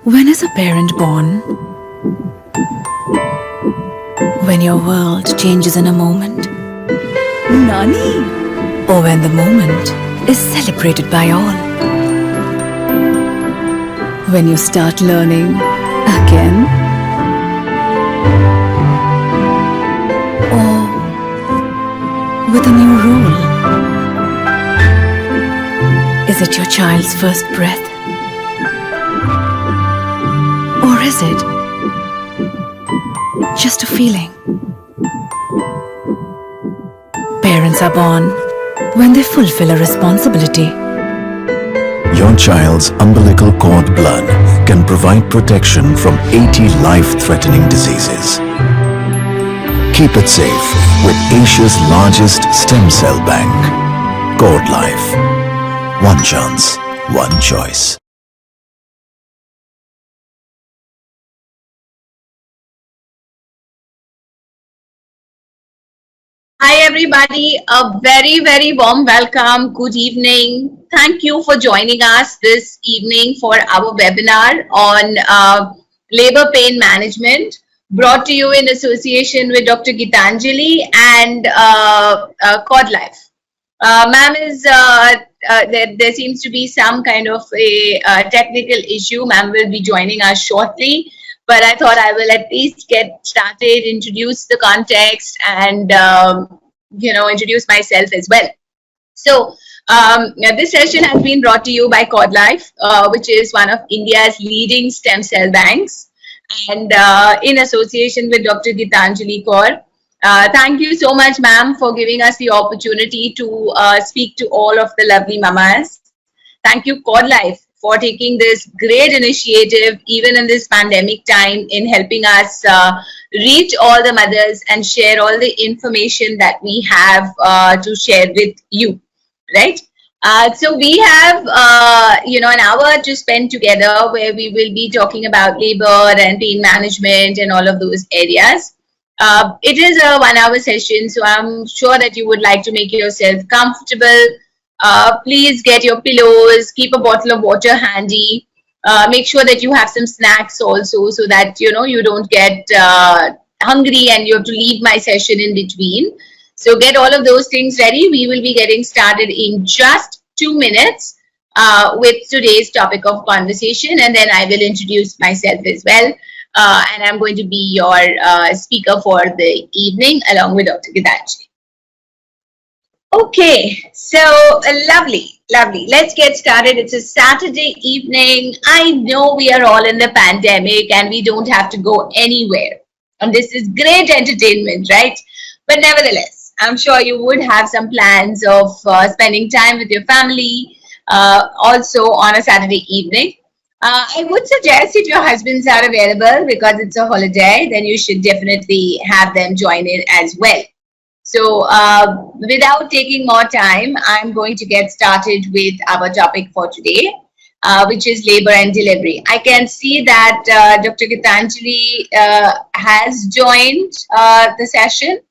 When is a parent born? When your world changes in a moment? Nani? Or when the moment is celebrated by all? When you start learning again? Or with a new role? Is it your child's first breath? Or is it just a feeling? Parents are born when they fulfill a responsibility. Your child's umbilical cord blood can provide protection from 80 life-threatening diseases. Keep it safe with Asia's largest stem cell bank. Cord Life. One chance, one choice. Hi, everybody. A very warm welcome. Good evening. Thank you for joining us this evening for our webinar on labor pain management, brought to you in association with Dr. Gitanjali and Cord Life. Ma'am is, there seems to be some kind of a technical issue. Ma'am will be joining us shortly. But I thought I will at least get started, introduce the context, and introduce myself as well. So this session has been brought to you by Cord Life, which is one of India's leading stem cell banks, and in association with Dr. Gitanjali Kaur. Thank you so much, ma'am, for giving us the opportunity to speak to all of the lovely mamas. Thank you, Cord Life, for taking this great initiative, even in this pandemic time, in helping us reach all the mothers and share all the information that we have to share with you, right? So we have, an hour to spend together where we will be talking about labor and pain management and all of those areas. It is a 1 hour session, so I'm sure that you would like to make yourself comfortable. Please get your pillows, keep a bottle of water handy. Make sure that you have some snacks also, so that you don't get hungry and you have to leave my session in between. So get all of those things ready. We will be getting started in just 2 minutes with today's topic of conversation, and then I will introduce myself as well. And I'm going to be your speaker for the evening along with Dr. Gitanjali. Okay, so lovely. Let's get started. It's a Saturday evening. I know we are all in the pandemic and we don't have to go anywhere. And this is great entertainment, right? But nevertheless, I'm sure you would have some plans of spending time with your family also on a Saturday evening. I would suggest if your husbands are available because it's a holiday, then you should definitely have them join in as well. So without taking more time, I'm going to get started with our topic for today, which is labor and delivery. I can see that Dr. Gitanjali has joined the session.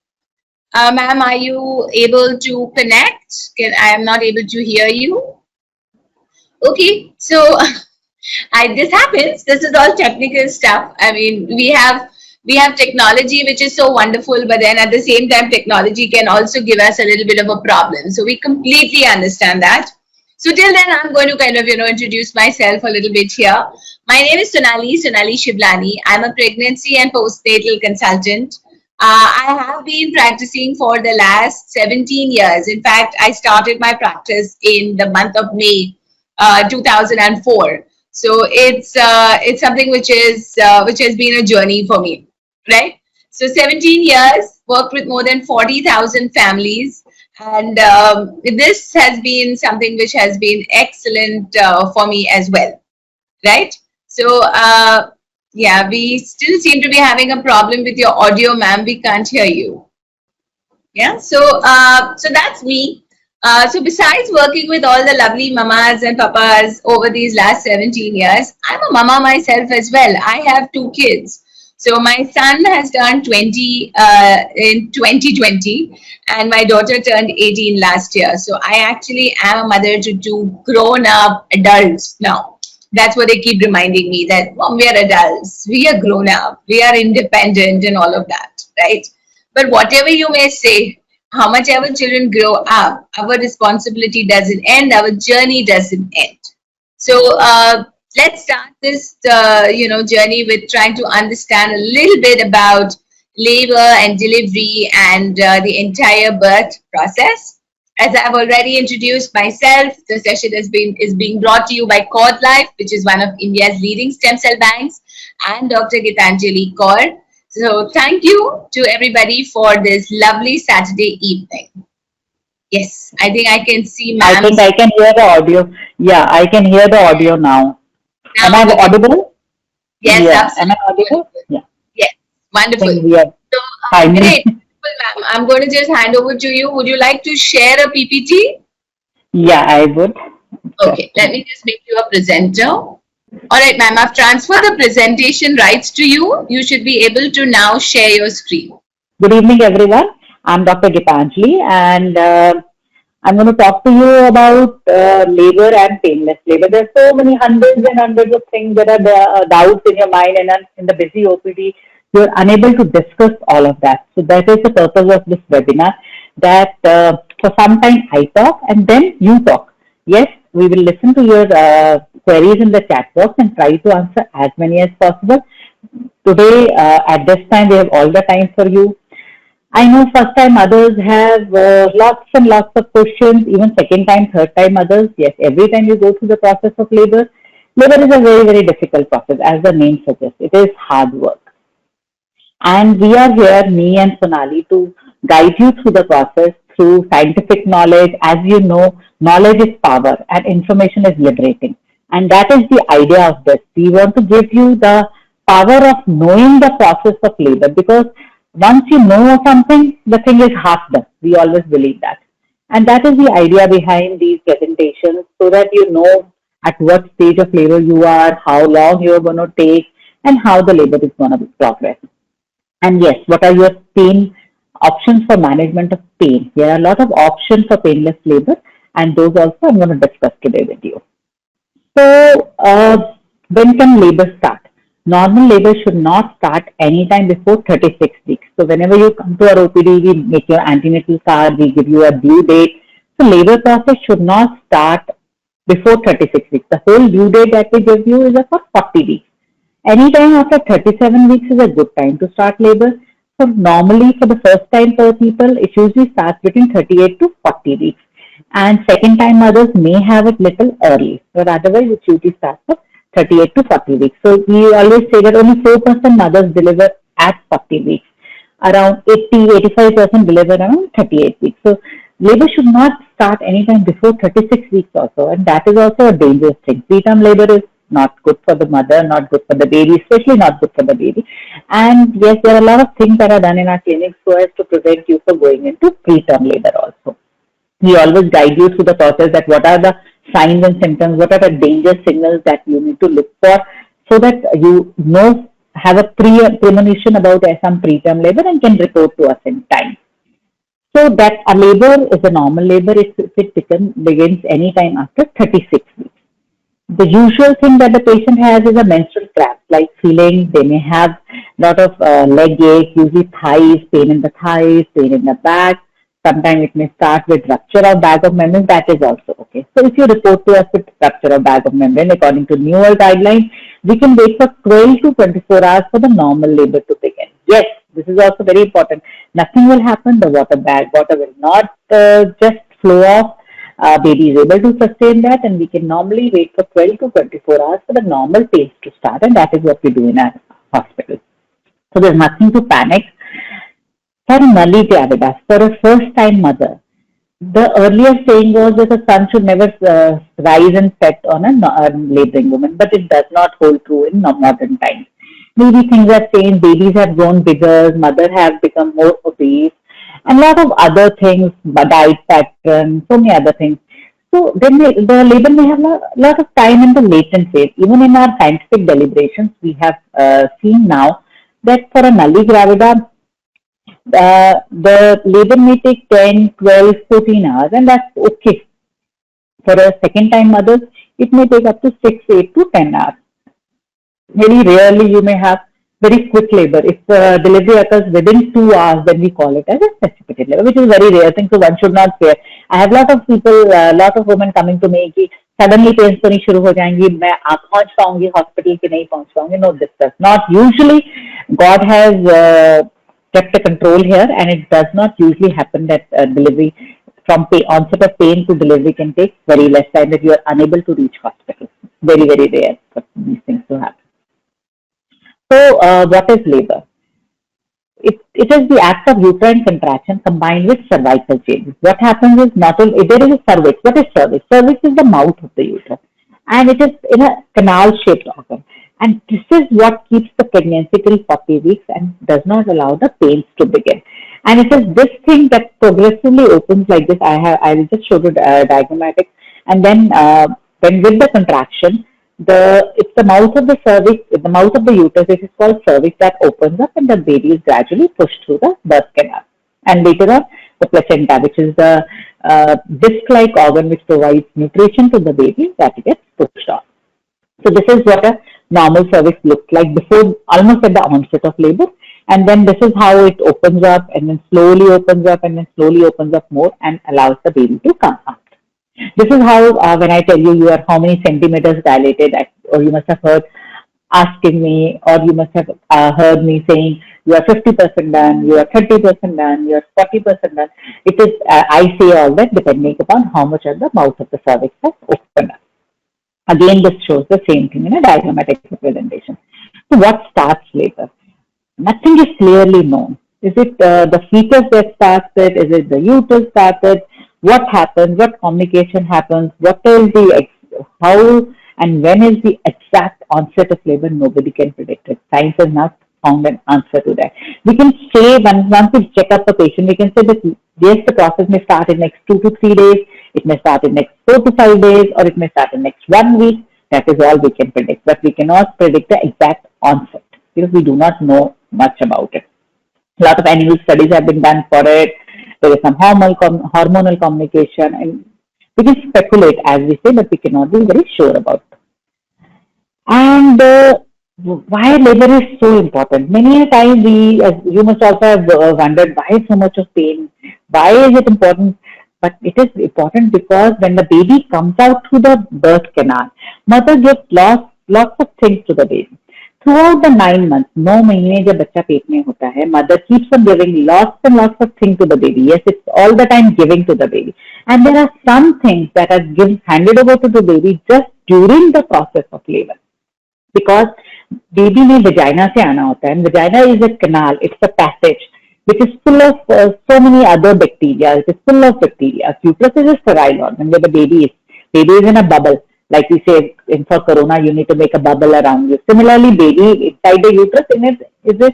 Ma'am, are you able to connect? I am not able to hear you. Okay, so this happens. This is all technical stuff. I mean, we have technology which is so wonderful, but then at the same time, technology can also give us a little bit of a problem. So we completely understand that. So till then, I'm going to kind of, introduce myself a little bit here. My name is Sonali Shiblani. I'm a pregnancy and postnatal consultant. I have been practicing for the last 17 years. In fact, I started my practice in the month of May 2004. So it's something which has been a journey for me, right? So 17 years, worked with more than 40,000 families, and this has been something which has been excellent for me as well, right? So yeah, we still seem to be having a problem with your audio, ma'am. We can't hear you. Yeah, so that's me. So besides working with all the lovely mamas and papas over these last 17 years, I'm a mama myself as well. I have 2 kids. So my son has turned 20 in 2020 and my daughter turned 18 last year. So I actually am a mother to 2 grown-up adults now. That's what they keep reminding me that, Mom, we are adults, we are grown up, we are independent, and all of that, right? But whatever you may say, how much ever children grow up, our responsibility doesn't end, our journey doesn't end. So let's start this, journey with trying to understand a little bit about labor and delivery and the entire birth process. As I've already introduced myself, the session is being brought to you by Cord Life, which is one of India's leading stem cell banks, and Dr. Gitanjali Kaur. So thank you to everybody for this lovely Saturday evening. Yes, I think I can see I ma'am. think I can hear the audio. Yeah, I can hear the audio now. Am I audible? Yes, Yeah. absolutely. Am I audible? Yeah. Yes, I wonderful. think we are So, finally. great. Well, ma'am, I'm going to just hand over to you. Would you like to share a PPT? Yeah, I would. Okay, let me just make you a presenter. All right, ma'am, I've transferred the presentation rights to you. You should be able to now share your screen. Good evening, everyone. I'm Dr. Gitanjali, and I'm going to talk to you about labor and painless labor. There are so many hundreds and hundreds of things that are doubts in your mind, and in the busy OPD, you're unable to discuss all of that. So that is the purpose of this webinar. That for some time I talk and then you talk. Yes, we will listen to your queries in the chat box and try to answer as many as possible. Today, at this time, we have all the time for you. I know first time others have lots and lots of questions, even second time, third time others. Yes, every time you go through the process of labor, labor is a very, very difficult process, as the name suggests. It is hard work. And we are here, me and Sonali, to guide you through the process through scientific knowledge. As you know, knowledge is power and information is liberating. And that is the idea of this. We want to give you the power of knowing the process of labor, because once you know something, the thing is half done. We always believe that. And that is the idea behind these presentations, so that you know at what stage of labor you are, how long you are going to take, and how the labor is going to progress. And yes, what are your pain options for management of pain? There are a lot of options for painless labor, and those also I'm going to discuss today with you. So, when can labor start? Normal labor should not start anytime before 36 weeks. So, whenever you come to our OPD, we make your antenatal card, we give you a due date. So, labor process should not start before 36 weeks. The whole due date that we give you is for 40 weeks. Anytime after 37 weeks is a good time to start labor. So normally for the first time for people, it usually starts between 38 to 40 weeks. And second time mothers may have it little early, but otherwise it usually starts at 38 to 40 weeks. So we always say that only 4% mothers deliver at 40 weeks. Around 80-85% deliver around 38 weeks. So labor should not start anytime before 36 weeks also, and that is also a dangerous thing. Preterm labor is not good for the mother, not good for the baby, especially not good for the baby. And yes, there are a lot of things that are done in our clinics so as to prevent you from going into preterm labor also. We always guide you through the process that what are the signs and symptoms, what are the danger signals that you need to look for, so that you know, have a premonition about some preterm labor and can report to us in time. So that a labor is a normal labor if it begins anytime after 36 weeks. The usual thing that the patient has is a menstrual cramp, like feeling. They may have a lot of leg ache, usually thighs, pain in the thighs, pain in the back. Sometimes it may start with rupture of bag of membrane. That is also okay. So if you report to us with rupture of bag of membrane, according to newer guidelines, we can wait for 12 to 24 hours for the normal labor to begin. Yes, this is also very important. Nothing will happen. The water will not just flow off. Baby is able to sustain that, and we can normally wait for 12 to 24 hours for the normal pace to start, and that is what we do in our hospital. So there's nothing to panic. For nulli gravidas, for a first-time mother, the earlier saying was that the sun should never rise and set on a laboring woman, but it does not hold true in modern times. Maybe things have changed, babies have grown bigger, mothers have become more obese, and a lot of other things, diet pattern, so many other things. So then the labor may have a lot of time in the latent phase. Even in our scientific deliberations, we have seen now that for a nulli gravida, the labor may take 10, 12, 14 hours, and that's okay. For a second time mothers, it may take up to 6, 8 to 10 hours. Very rarely you may have very quick labor. If delivery occurs within 2 hours, then we call it as a precipitated labor, which is very rare thing, so one should not fear. I have lot of people, lot of women coming to me कि suddenly pains तो नहीं शुरू हो जाएंगी, मैं पहुंच पाऊंगी hospital की नहीं पहुंच पाऊंगी. No, this does not. Usually, God has kept a control here, and it does not usually happen that delivery from onset of pain to delivery can take very less time, that you are unable to reach hospital. Very, very rare for these things to happen. So, what is labor? It is the act of uterine contraction combined with cervical changes. What happens is not only there is a cervix. What is cervix? Cervix is the mouth of the uterus, and it is in a canal-shaped organ. And this is what keeps the pregnancy till 40 weeks and does not allow the pains to begin. And it is this thing that progressively opens like this. I will just show the diagrammatic, and then when with the contraction, it's the mouth of the cervix, the mouth of the uterus, which is called cervix, that opens up, and the baby is gradually pushed through the birth canal. And later on, the placenta, which is the disc-like organ which provides nutrition to the baby, that gets pushed on. So this is what a normal cervix looks like before, almost at the onset of labor. And then this is how it opens up, and then slowly opens up, and then slowly opens up more, and allows the baby to come out. This is how, when I tell you, you are how many centimeters dilated, or you must have heard asking me, or you must have heard me saying, you are 50% done, you are 30% done, you are 40% done. It is, I say all that depending upon how much of the mouth of the cervix has opened up. Again, this shows the same thing in a diagrammatic representation. So what starts labor? Nothing is clearly known. Is it the fetus that starts it? Is it the uterus starts it? What happens? What communication happens? What is how and when is the exact onset of labor? Nobody can predict it. Science has not found an answer to that. We can say, once we check up the patient, we can say that yes, the process may start in next 2 to 3 days, it may start in next 4 to 5 days, or it may start in next 1 week. That is all we can predict. But we cannot predict the exact onset because we do not know much about it. A lot of animal studies have been done for it. There is some hormonal communication, and we can speculate, as we say, but we cannot be very sure about it. And why labor is so important? Many a time you must also have wondered why so much of pain. Why is it important? But it is important because when the baby comes out through the birth canal, mother gives lots of things to the baby. Throughout the 9 months, 9 महीने जब बच्चा पेट में होता है, mother keeps on giving lots and lots of things to the baby. Yes, it's all the time giving to the baby. And there are some things that are handed over to the baby just during the process of labor. Because baby में vagina से आना होता है, and vagina is a canal, it's a passage which is full of so many other bacteria. It is full of bacteria. Uterus is a sterile organ where the baby is in a bubble. Like we say, for corona, you need to make a bubble around you. Similarly, baby inside the uterus is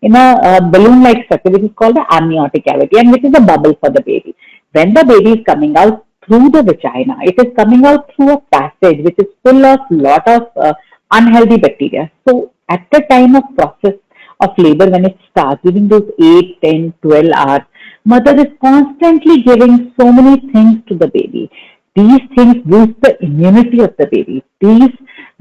in a balloon-like structure, which is called the amniotic cavity, and which is a bubble for the baby. When the baby is coming out through the vagina, it is coming out through a passage which is full of lot of unhealthy bacteria. So, at the time of process of labor, when it starts, during those 8, 10, 12 hours, mother is constantly giving so many things to the baby. These things boost the immunity of the baby. These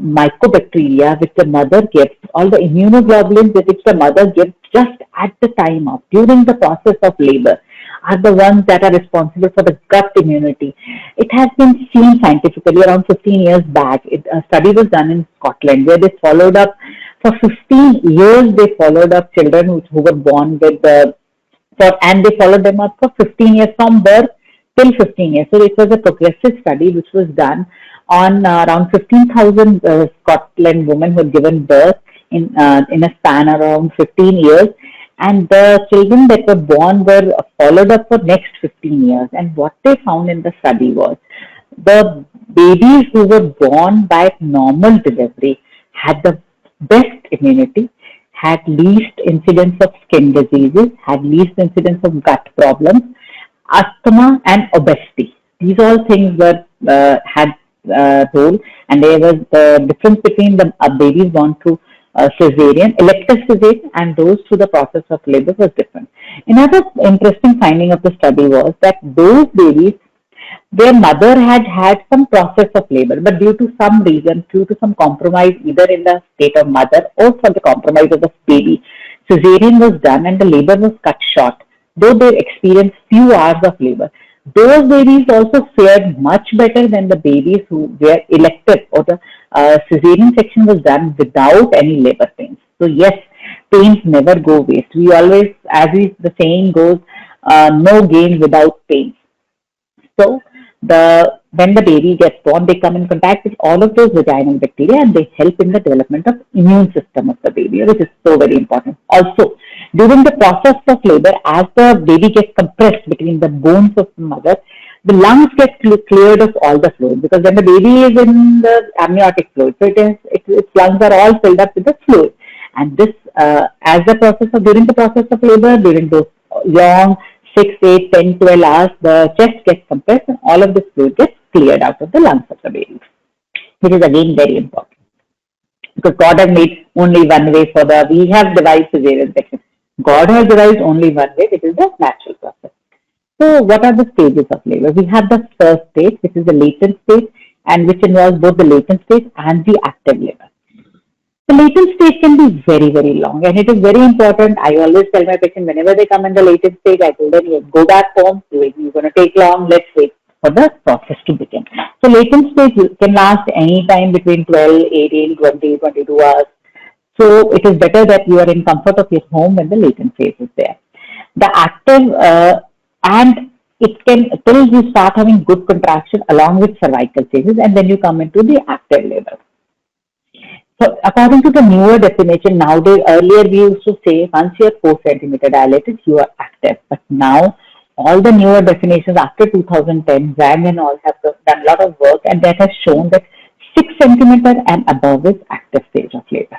mycobacteria which the mother gives, all the immunoglobulins which the mother gives just at the time of, during the process of labor, are the ones that are responsible for the gut immunity. It has been seen scientifically around 15 years back. A study was done in Scotland where they followed up for 15 years. They followed up children who were born with and they followed them up for 15 years from birth till 15 years. So it was a progressive study which was done on around 15,000 Scotland women who had given birth in a span around 15 years. And the children that were born were followed up for next 15 years. And what they found in the study was the babies who were born by normal delivery had the best immunity, had least incidence of skin diseases, had least incidence of gut problems, asthma and obesity. These all things were had role, and there was the difference between the babies born through cesarean, elective cesarean, and those through the process of labor was different. Another interesting finding of the study was that those babies their mother had had some process of labor, but due to some reason, due to some compromise, either in the state of mother or for the compromise of the baby, cesarean was done and the labor was cut short. Though they experienced few hours of labor, those babies also fared much better than the babies who were elective or the cesarean section was done without any labor pains. So yes, pains never go waste. We always, the saying goes, no gain without pain. So when the baby gets born, they come in contact with all of those vaginal bacteria and they help in the development of immune system of the baby, which is so very important. Also, during the process of labor, as the baby gets compressed between the bones of the mother, the lungs get cleared of all the fluid, because when the baby is in the amniotic fluid, so its lungs are all filled up with the fluid. And this, during the process of labor, during those long 6, 8, 10, 12 hours, the chest gets compressed and all of this fluid gets cleared out of the lungs of the baby, which is again very important. Because God has made only one way we have devised cesarean section. God has devised only one way, which is the natural process. So what are the stages of labor? We have the first stage, which is the latent stage, and which involves both the latent stage and the active labor. The latent stage can be very, very long, and it is very important. I always tell my patient, whenever they come in the latent stage, I tell them, you go back home, you're going to take long, let's wait for the process to begin. So latent stage can last any time between 12, 18, 20, 22 hours. So it is better that you are in comfort of your home when the latent phase is there. The active, and it can, till you start having good contraction along with cervical stages, and then you come into the active labor. So according to the newer definition, nowadays, earlier we used to say once you are 4 centimeter dilated, you are active. But now all the newer definitions after 2010, Zhang and all have done a lot of work, and that has shown that 6 centimeter and above is active stage of labor.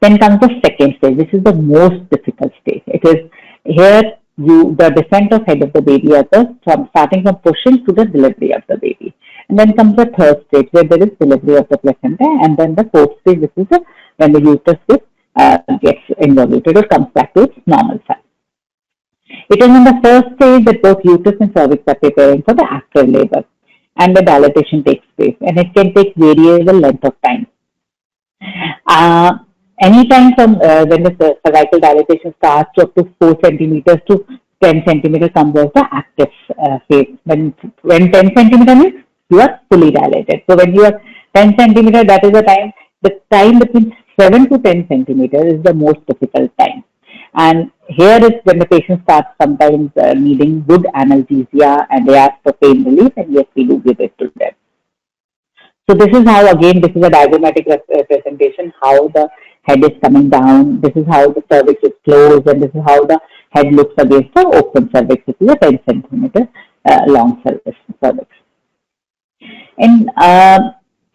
Then comes the second stage. This is the most difficult stage. It is here the descent of head of the baby from starting from pushing to the delivery of the baby. And then comes the third stage where there is delivery of the placenta, and then the fourth stage, this is when the uterus gets involuted or comes back to its normal size. It is in the first stage that both uterus and cervix are preparing for the active labor, and the dilatation takes place, and it can take variable length of time. Anytime from when the cervical dilatation starts to up to 4 centimeters to 10 centimeters comes as the active phase. When 10 centimeters is, you are fully dilated. So when you are 10 centimeters, that is the time between 7 to 10 centimeters is the most difficult time. And here is when the patient starts sometimes needing good analgesia, and they ask for pain relief, and yes, we do give it to them. So this is how, again, this is a diagrammatic representation, how the head is coming down. This is how the cervix is closed, and this is how the head looks against the open cervix. This is a 10 centimeter long cervix. In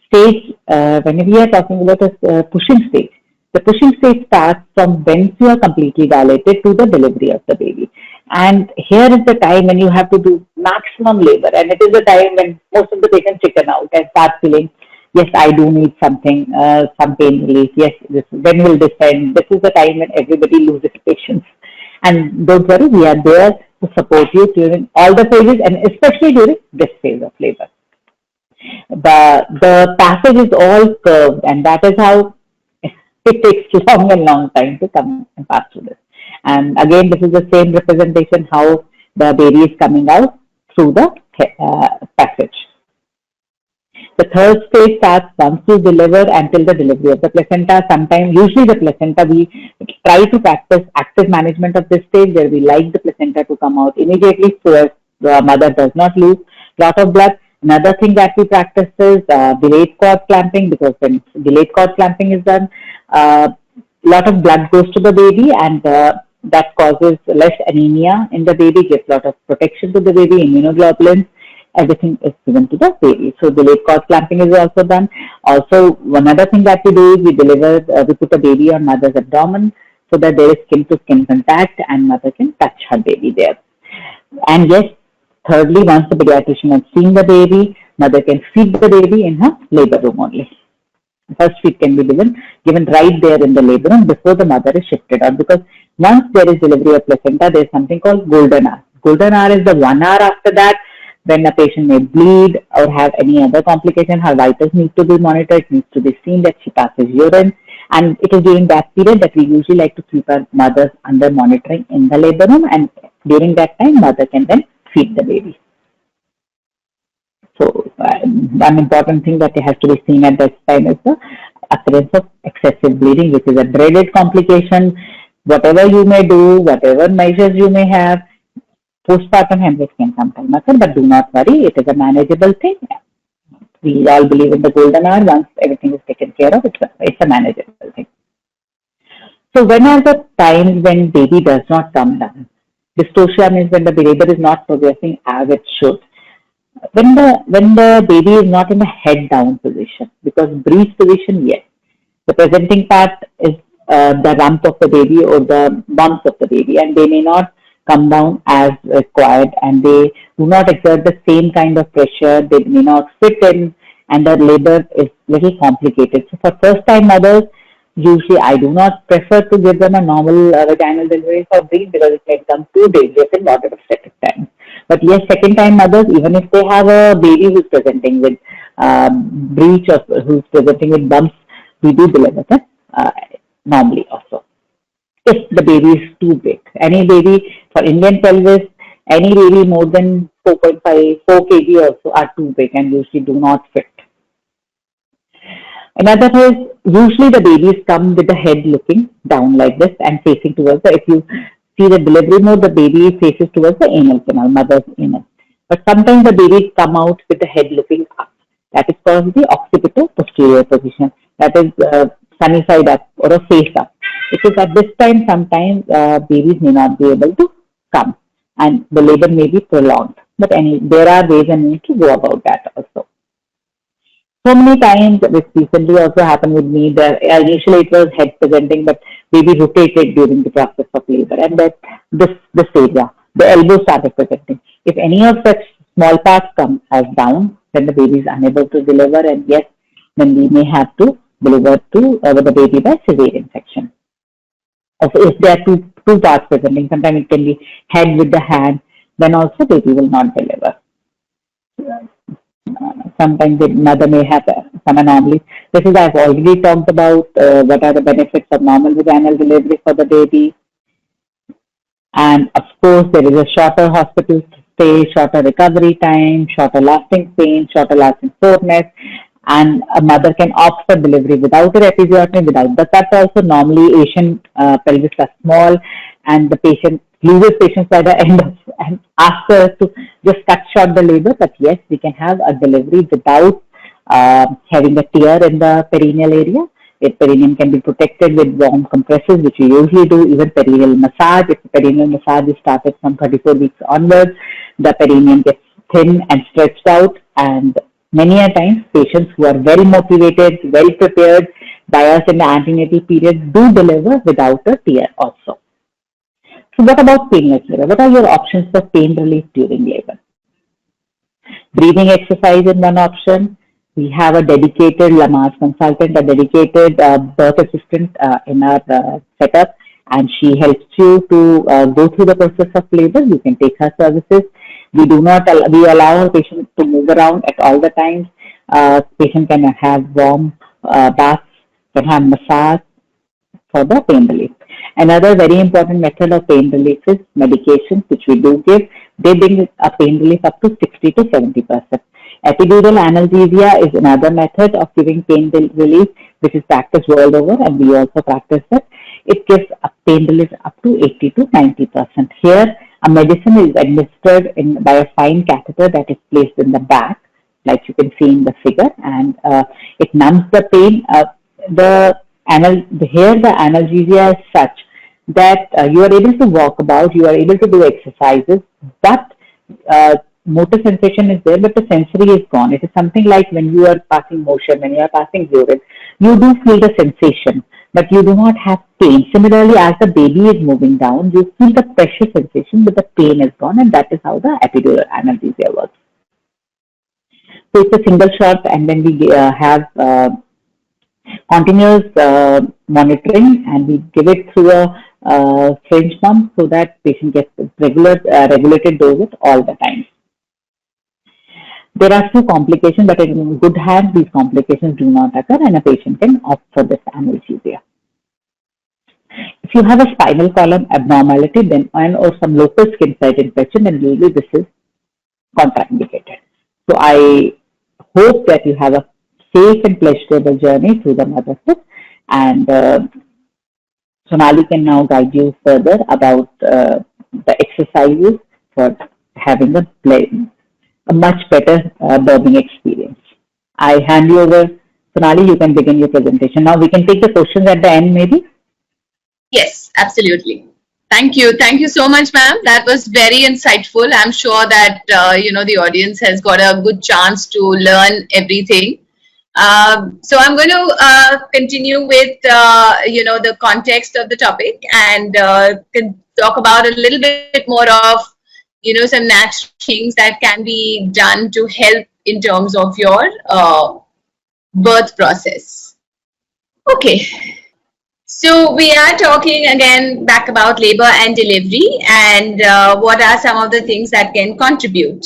stage, when we are talking about a pushing stage, the pushing stage starts from when you are completely dilated to the delivery of the baby. And here is the time when you have to do maximum labor, and it is the time when most of the patients chicken out and start feeling, yes, I do need something, some pain relief. Yes, when will this end? This is the time when everybody loses patience. And don't worry, we are there to support you during all the phases, and especially during this phase of labor. The passage is all curved, and that is how it takes long time to come and pass through this. And again, this is the same representation how the baby is coming out through the passage. The third stage starts once you deliver until the delivery of the placenta. Sometimes, usually the placenta, we try to practice active management of this stage where we like the placenta to come out immediately so as the mother does not lose a lot of blood. Another thing that we practice is delayed cord clamping, because when delayed cord clamping is done, a lot of blood goes to the baby, and that causes less anemia in the baby, gives a lot of protection to the baby, immunoglobulins, everything is given to the baby. So delayed cord clamping is also done. Also, one other thing that we do is we put the baby on mother's abdomen so that there is skin-to-skin contact and mother can touch her baby there. And yes, thirdly, once the pediatrician has seen the baby, mother can feed the baby in her labor room only. First feed can be given right there in the labor room before the mother is shifted out, because once there is delivery of placenta, there is something called golden hour. Golden hour is the 1 hour after that when a patient may bleed or have any other complication, her vitals need to be monitored. It needs to be seen that she passes urine. And it is during that period that we usually like to keep our mothers under monitoring in the labor room. And during that time, mother can then feed the baby. So, one important thing that has to be seen at this time is the appearance of excessive bleeding, which is a dreaded complication. Whatever you may do, whatever measures you may have, postpartum hemorrhage can sometimes occur, but do not worry, it is a manageable thing. We all believe in the golden hour. Once everything is taken care of, it's a manageable thing. So when are the times when baby does not come down? Dystocia means when the labor is not progressing as it should. When the baby is not in a head down position, because breech position, yes, the presenting part is the rump of the baby or the bumps of the baby, and they may not come down as required, and they do not exert the same kind of pressure. They may not fit in, and the labor is little complicated. So for first time mothers, usually I do not prefer to give them a normal vaginal delivery for breech because it makes them too dangerous in whatever second time. But yes, second time mothers, even if they have a baby who's presenting with breech or who's presenting with bumps, we do deliver them normally also. If the baby is too big, any baby for Indian pelvis, any baby more than 4.5, 4 kg also are too big and usually do not fit. Another is usually the babies come with the head looking down like this and facing towards the, if you see the delivery mode, the baby faces towards the anal canal, mother's anal. But sometimes the babies come out with the head looking up. That is called the occipito-posterior position. That is sunny side up or a face up. Because at this time, sometimes babies may not be able to come and the labor may be prolonged. But there are ways and means to go about that also. So many times, this recently also happened with me, initially it was head presenting, but baby rotated during the process of labor, and that this area, the elbow started presenting. If any of such small parts come as down, then the baby is unable to deliver, and yes, then we may have to deliver to the baby by cesarean section. Also, if there are two parts presenting, sometimes it can be head with the hand, then also baby will not deliver. Sometimes the mother may have some anomalies. This is, I've already talked about what are the benefits of normal vaginal delivery for the baby. And of course, there is a shorter hospital stay, shorter recovery time, shorter lasting pain, shorter lasting soreness. And a mother can opt for delivery without a episiotomy, without the cut also. Normally, Asian pelvis are small and the patient loses patience by the end of and asks us to just cut short the labor. But yes, we can have a delivery without having a tear in the perineal area. The perineum can be protected with warm compresses, which we usually do, even perineal massage. If the perineal massage is started from 34 weeks onwards, the perineum gets thin and stretched out, and many a times patients who are well motivated, well prepared by us in the antenatal period do deliver without a tear also. So what about painless labor? What are your options for pain relief during labor? Breathing exercise is one option. We have a dedicated Lamaze consultant, a dedicated birth assistant in our setup, and she helps you to go through the process of labor. You can take her services. We allow our patient to move around at all the times. Patient can have warm baths, can have massage for the pain relief. Another very important method of pain relief is medications, which we do give. They bring a pain relief up to 60 to 70%. Epidural analgesia is another method of giving pain relief, which is practiced world over, and we also practice it. It gives a pain relief up to 80 to 90%. Here, a medicine is administered by a fine catheter that is placed in the back, like you can see in the figure, and it numbs the pain. Here, the analgesia is such that you are able to walk about, you are able to do exercises, but motor sensation is there, but the sensory is gone. It is something like when you are passing motion, when you are passing urine, you do feel the sensation, but you do not have pain. Similarly, as the baby is moving down, you feel the pressure sensation, but the pain is gone, and that is how the epidural analgesia works. So it's a single shot, and then we have continuous monitoring, and we give it through a syringe pump so that patient gets regulated doses all the time. There are few complications, but in good hands, these complications do not occur, and a patient can opt for this analgesia. If you have a spinal column abnormality, then or some local skin site infection, then usually this is contraindicated. So I hope that you have a safe and pleasurable journey through the motherhood, and Sonali can now guide you further about the exercises for having a much better birthing experience. I hand you over, Sonali, you can begin your presentation. Now we can take the questions at the end maybe. Yes, absolutely. Thank you. Thank you so much, ma'am. That was very insightful. I'm sure that, the audience has got a good chance to learn everything. So I'm going to continue with, the context of the topic and can talk about a little bit more of, some natural things that can be done to help in terms of your birth process. Okay. So we are talking again back about labor and delivery and what are some of the things that can contribute.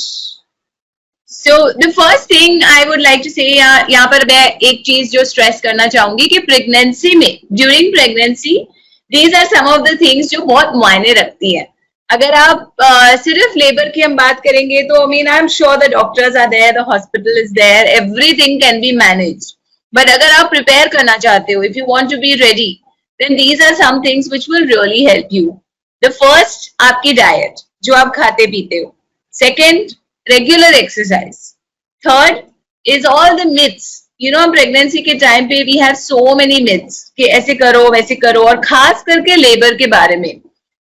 So the first thing I would like to say, यहाँ पर मैं एक चीज जो stress करना चाहूंगी कि pregnancy में, during pregnancy, these are some of the things जो बहुत मायने रखती हैं. अगर आप सिर्फ लेबर की हम बात करेंगे तो I mean I'm sure the doctors are there, the hospital is there, everything can be managed. But अगर आप prepare करना चाहते हो, if you want to be ready, then these are some things which will really help you. The first, आपकी diet, जो आप खाते पीते हो. Second, regular exercise. Third is all the myths. Pregnancy के time पे we have so many myths कि ऐसे करो वैसे करो और खास करके लेबर के बारे में.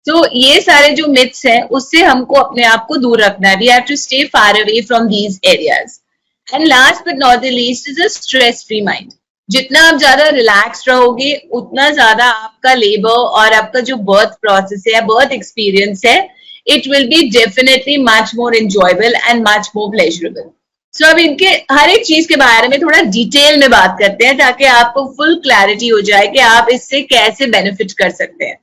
तो ये सारे जो myths हैं उससे हमको अपने आप को दूर रखना है. We have to stay far away from these areas. And last but not the least is a stress-free mind. जितना आप ज्यादा रिलैक्स रहोगे उतना ज्यादा आपका लेबर और आपका जो बर्थ प्रोसेस है, बर्थ एक्सपीरियंस है, it will be definitely much more enjoyable and much more pleasurable. So अब इनके हर एक चीज के बारे में थोड़ा डिटेल में बात करते हैं ताकि आपको फुल क्लैरिटी हो जाए कि आप इससे कैसे बेनिफिट कर सकते हैं.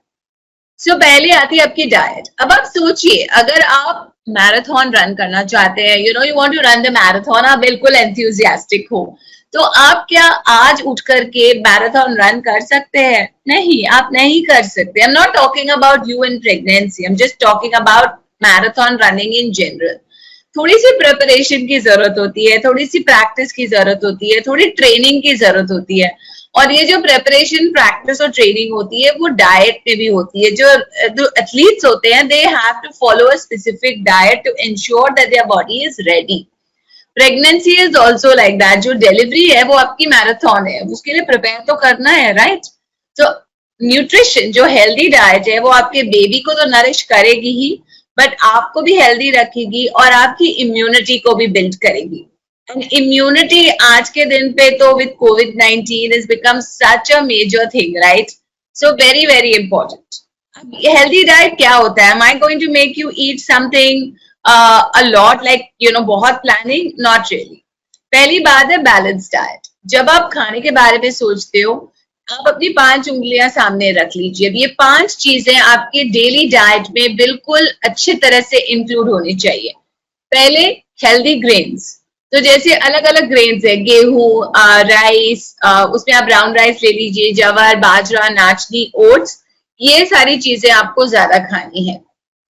So पहले आती है आपकी डाइट. अब आप सोचिए अगर आप मैराथन रन करना चाहते हैं, you want to run the marathon, आप बिल्कुल एंथुसियास्टिक हो, तो आप क्या आज उठ करके मैराथन रन कर सकते हैं? नहीं, आप नहीं कर सकते. I'm not talking about you in pregnancy. I'm just talking about marathon running in general. थोड़ी सी प्रिपरेशन की जरूरत होती है, थोड़ी सी प्रैक्टिस की जरूरत होती है, थोड़ी ट्रेनिंग की जरूरत होती है. और ये जो प्रिपरेशन, प्रैक्टिस और ट्रेनिंग होती है वो डाइट में भी होती है. जो एथलीट्स होते हैं, they have to follow a specific diet to ensure that their body is ready. Pregnancy is also like that. जो डिलीवरी है वो आपकी मैराथन है, उसके लिए प्रिपेयर तो करना है, राइट? तो न्यूट्रिशन, जो हेल्दी डाइट है वो आपके बेबी को तो नरिश करेगी ही, बट आपको भी हेल्दी रखेगी और आपकी इम्यूनिटी को भी बिल्ड करेगी. एंड इम्यूनिटी आज के दिन पे तो with COVID-19 is become such a major thing, right? So very very important. Healthy diet क्या होता है? Am I going to make you eat something a lot, like बहुत प्लानिंग? Not really. पहली बात है बैलेंस डाइट. जब आप खाने के बारे में सोचते हो, आप अपनी 5 उंगलियां सामने रख लीजिए. ये 5 चीजें आपके डेली डाइट में बिल्कुल अच्छी तरह से इंक्लूड होनी चाहिए. पहले हेल्दी ग्रेन्स. तो जैसे अलग अलग ग्रेन्स है, गेहूं, राइस, उसमें आप ब्राउन राइस ले लीजिए, जवार, बाजरा, नाचनी, ओट्स, ये सारी चीजें आपको ज्यादा खानी है.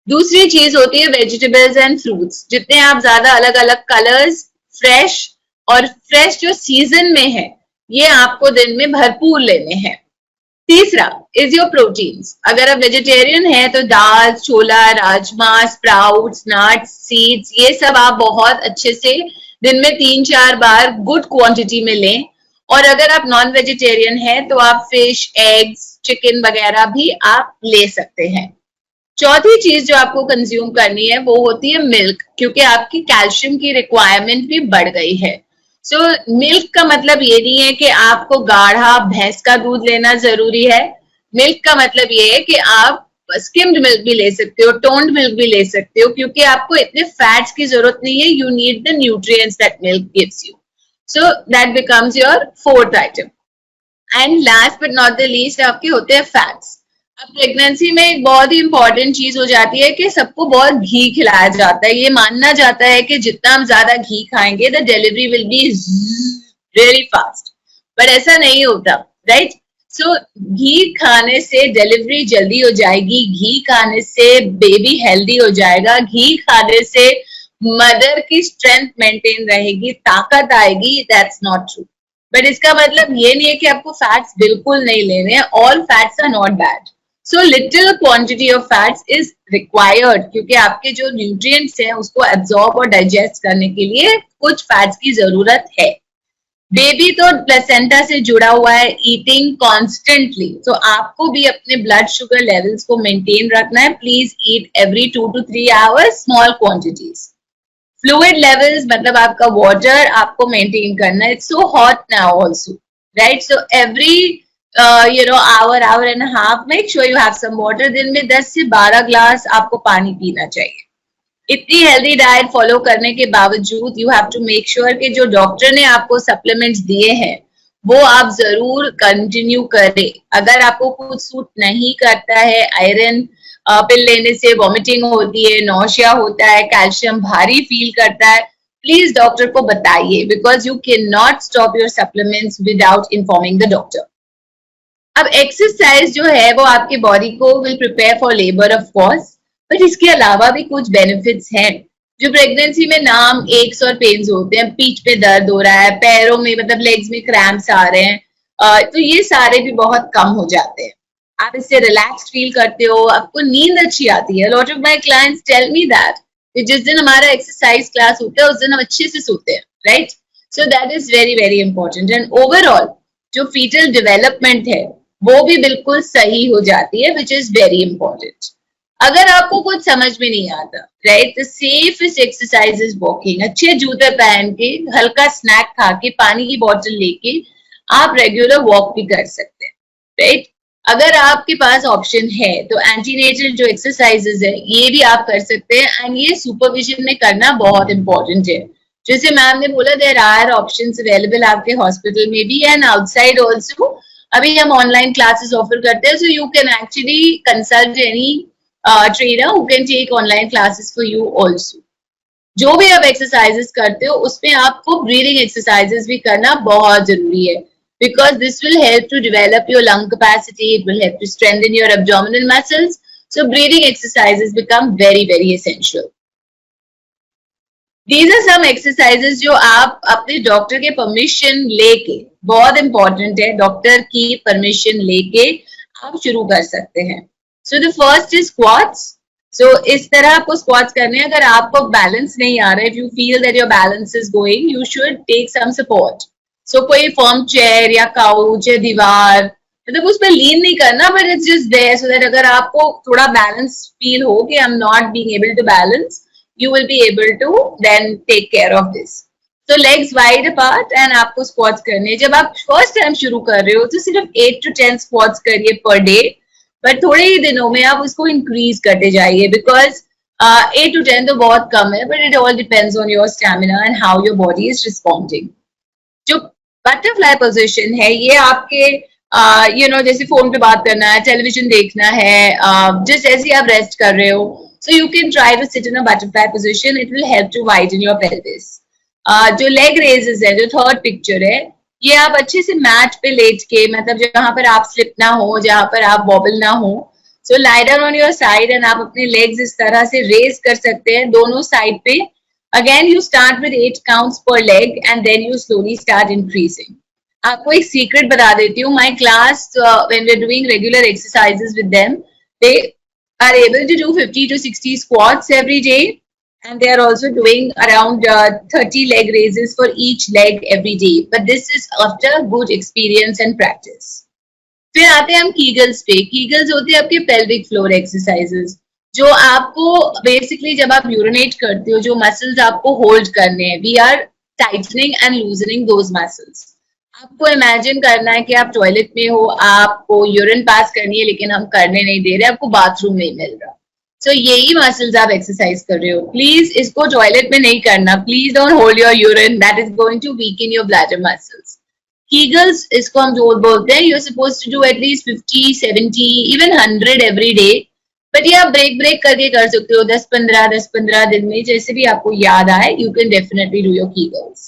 दूसरी चीज होती है वेजिटेबल्स एंड फ्रूट्स. जितने आप ज्यादा अलग अलग कलर्स, फ्रेश जो सीजन में है, ये आपको दिन में भरपूर लेने हैं. तीसरा इज योर प्रोटीन्स. अगर आप वेजिटेरियन है तो दाल, छोला, राजमा, स्प्राउट्स, नट्स, सीड्स, ये सब आप बहुत अच्छे से दिन में 3-4 बार गुड क्वांटिटी में लें. और अगर आप नॉन वेजिटेरियन है तो आप फिश, एग्स, चिकन वगैरह भी आप ले सकते हैं. चौथी चीज जो आपको कंज्यूम करनी है वो होती है मिल्क, क्योंकि आपकी कैल्शियम की रिक्वायरमेंट भी बढ़ गई है. सो मिल्क का मतलब ये नहीं है कि आपको गाढ़ा भैंस का दूध लेना जरूरी है. मिल्क का मतलब ये है कि आप स्किम्ड मिल्क भी ले सकते हो, टोन्ड मिल्क भी ले सकते हो, क्योंकि आपको इतने फैट्स की जरूरत नहीं है. You need the nutrients that milk gives you. So that becomes your 4th item. And last but not the least आपके होते हैं फैट्स. अब प्रेगनेंसी में एक बहुत ही इंपॉर्टेंट चीज हो जाती है कि सबको बहुत घी खिलाया जाता है। ये मानना जाता है कि जितना हम ज्यादा घी खाएंगे the delivery will be really fast, पर ऐसा नहीं होता, राइट? सो घी खाने से डिलीवरी जल्दी हो जाएगी, घी खाने से बेबी हेल्दी हो जाएगा, घी खाने से मदर की स्ट्रेंथ मेंटेन रहेगी, ताकत आएगी। That's not true. बट इसका मतलब ये नहीं है कि आपको फैट्स बिल्कुल नहीं लेने हैं। All fats are not bad. So little quantity of fats is required, क्योंकि आपके जो न्यूट्रिएंट्स हैं उसको एब्जॉर्ब और डाइजेस्ट करने के लिए कुछ फैट्स की जरूरत है। बेबी तो प्लेसेंटा से जुड़ा हुआ है, ईटिंग कॉन्स्टेंटली, तो आपको भी अपने ब्लड शुगर लेवल्स को मेंटेन रखना है। Please eat every 2 to 3 hours small quantities. Fluid levels मतलब आपका वाटर आपको मेंटेन करना है। It's so hot now also, right? So every hour and a half make sure you have some water. दिन में 10 से 12 ग्लास आपको पानी पीना चाहिए। इतनी हेल्दी डाइट फॉलो करने के बावजूद you have to make sure कि जो डॉक्टर ने आपको सप्लीमेंट्स दिए हैं वो आप जरूर कंटिन्यू करें। अगर आपको कुछ सूट नहीं करता है, आयरन पिल लेने से वॉमिटिंग होती है, नौशिया होता है, कैल्शियम भारी फील करता है, प्लीज डॉक्टर को बताइए, because you can not stop your supplements without informing the doctor. अब एक्सरसाइज जो है वो आपके बॉडी को will prepare for labour of course, but इसके अलावा भी कुछ बेनिफिट्स हैं। जो प्रेगनेंसी में नाम एक्स और पेन्स होते हैं, पीठ पे दर्द हो रहा है, पैरों में मतलब लेग्स में क्रैम्प्स आ रहे हैं, तो ये सारे भी बहुत कम हो जाते हैं। आप इससे रिलैक्स्ड फील करते हो, आपको नींद अच्छी आती है। Lot of my clients tell me that जिस दिन हमारा एक्सरसाइज क्लास होता है उस दिन हम अच्छे से सोते हैं, right? So that is very very important. And overall जो फीटल डेवलपमेंट है वो भी बिल्कुल सही हो जाती है, विच इज वेरी इंपॉर्टेंट। अगर आपको कुछ समझ में नहीं आता, right, the safest exercise is walking. अच्छे जूते पहन के, हल्का स्नैक खा के, पानी की बोतल लेके आप रेगुलर वॉक भी कर सकते हैं, राइट? अगर आपके पास ऑप्शन है तो एंटीनेटल जो एक्सरसाइजेज है ये भी आप कर सकते हैं, एंड ये सुपरविजन में करना बहुत इंपॉर्टेंट है। जैसे मैम ने बोला, देयर आर ऑप्शंस अवेलेबल आपके हॉस्पिटल में भी एंड आउटसाइड ऑल्सो। अभी हम ऑनलाइन क्लासेस ऑफर करते हैं, so you can actually consult any trainer who can take online classes for you also. जो भी आप एक्सरसाइजेस करते हो उसमें आपको ब्रीदिंग एक्सरसाइजेस भी करना बहुत जरूरी है, because this will help to develop your lung capacity, it will help to strengthen your abdominal muscles. So breathing exercises become very very essential. These are some exercises जो आप अपने डॉक्टर के permission लेके, बहुत इंपॉर्टेंट है, doctor की permission लेके आप शुरू कर सकते हैं। So the first is squats. So इस तरह आपको squats करने हैं। अगर आपको बैलेंस नहीं आ रहा है, if you feel that your balance is going, you should take some support. So कोई फॉर्म चेयर या काउच या दीवार, मतलब उस पर लीन नहीं करना, but it's just there so that अगर आपको थोड़ा बैलेंस फील हो कि I am not being able to balance, you will be able to then take care of this. So legs wide apart and आपको squats करने। जब आप first time शुरू कर रहे हो तो सिर्फ 8 to 10 squats करिए per day, but थोड़े ही दिनों में आप उसको increase करते जाइए, because 8 to 10 तो बहुत कम है, but it all depends on your stamina and how your body is responding. जो बटरफ्लाई पोजीशन है ये आपके जैसे फोन पे बात करना है, टेलीविजन देखना है, जिस ऐसे आप रेस्ट कर रहे हो, so you can try to sit in a butterfly position. It will help to widen your pelvis. जो लेग रेजेस है, जो थर्ड पिक्चर है, ये आप अच्छे से मैट पे लेट के, मतलब जहां पर आप स्लिप ना हो, जहां पर आप वॉबल ना हो, so lie down on your side and आप अपने लेग्स इस तरह से रेज कर सकते हैं दोनों साइड पे। Again, you start with 8 counts per leg and then you slowly start increasing. आपको एक सीक्रेट बता देती हूँ। My class, when we're doing regular exercises with them, they are able to do 50 to 60 squats every day, and they are also doing around 30 leg raises for each leg every day. But this is after good experience and practice. फिर आते हैं हम Kegels पे। Kegels होते हैं आपके pelvic floor exercises, जो आपको बेसिकली जब आप यूरिनेट करते हो, जो मसल्स आपको होल्ड करने हैं, we are tightening and loosening those muscles. आपको इमेजिन करना है कि आप टॉयलेट में हो, आपको यूरिन पास करनी है लेकिन हम करने नहीं दे रहे, आपको बाथरूम नहीं मिल रहा, सो यही मसल्स आप एक्सरसाइज कर रहे हो। प्लीज इसको टॉयलेट में नहीं करना, please don't hold your urine, that is going to weaken your bladder muscles. Kegels इसको हम जोर बोलते हैं. You're supposed to do at least 50, 70, even 100 every day. But ये आप ब्रेक करके कर सकते हो 10-15 दिन में, जैसे भी आपको याद आए. You can definitely do your Kegels.